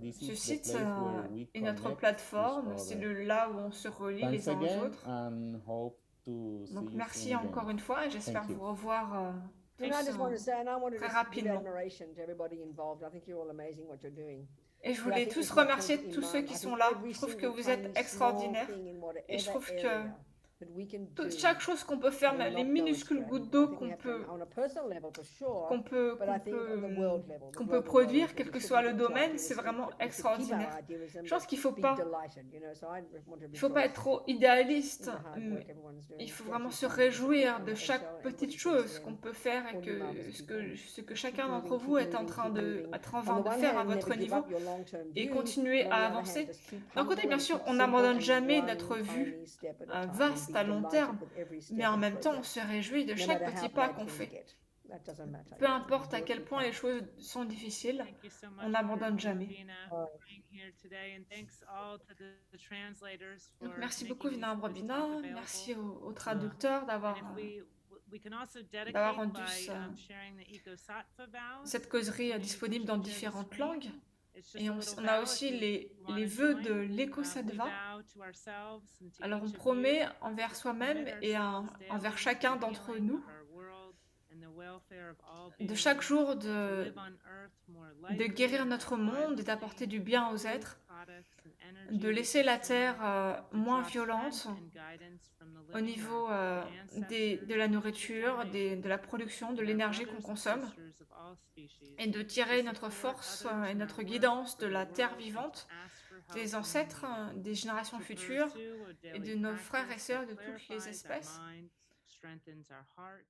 this ce is the site place where we est notre connect plateforme, each c'est other. là où on se relie Thanks les uns aux again, autres. and hope to see Donc you merci soon again. encore une fois et j'espère Thank you. vous revoir tous And I just want to say, and I want to très just give rapidement. admiration to everybody involved. I think you're all amazing what you're doing. Et je But I voulais think tous there's one remercier point in tous ceux mind. qui I sont think là. every Je trouve que single vous êtes tiny extraordinaires. small thing in whatever Et je trouve que area that we can do chaque chose qu'on peut faire, will même les not go minuscules astray. gouttes I d'eau think we qu'on have to, peut on a personal level for sure, qu'on peut, but I think on the world level, the qu'on peut global produire, level, quel we que should soit be le trying domaine, to c'est keep vraiment our extraordinaire. idealism, Je pense but qu'il faut be pas, delighted, you know, so I want to il faut pas rejoice être trop in idéaliste. the hard work everyone's doing. Il faut Yeah, vraiment keep se on réjouir and de so chaque everybody petite says chose to qu'on them, peut faire et all you mamas, que ce que keep chacun moving, d'entre keep vous est moving, en train keep de, moving. de On the one faire à hand, votre never give niveau up your long-term et view, continuer and on à the other hand, avancer. just keep D'un côté, humble bien and sûr, keep on simple n'abandonne and jamais one notre vue tiny step at a time and vaste be à long delighted terme, with every step mais en of même temps, on progress, se réjouit de no chaque matter how petit pas bad qu'on things fait. get. That doesn't matter. Peu You importe à work, quel you point les come. choses sont difficiles, Thank you so much, on n'abandonne jamais. Robina, for being here today, and thanks all to the translators for Donc merci making beaucoup Vinara this Robina, talk available. merci aux traducteurs d'avoir And if we can also dedicate rendu by sharing the Ecosattva vows. cette causerie You disponible can dans share the différentes screen. langues. It's just Et a on little a vow aussi if you les wanna vœux join. de We l'Ecosattva. vow to ourselves and to Alors on each of promet you envers to soi-même commit et ourselves envers daily chacun to d'entre healing nous of our world and the welfare of all de beings, chaque jour to de live on Earth more de lightly guérir and notre more monde et vibrantly, d'apporter du bien aux êtres, products and energy de we laisser la consume, Terre to moins draw violente strength and guidance from the au living niveau earth, the de la ancestors, nourriture, future de la production, de and our l'énergie qu'on brothers and consomme, sisters of all species, et de to tirer notre support force others et in notre our work guidance de for the la Terre world and to vivante, ask for help des when ancêtres, needed, des générations to futures pursue a et daily de nos frères et practice sœurs that de toutes les clarifies our espèces, mind, strengthens our heart,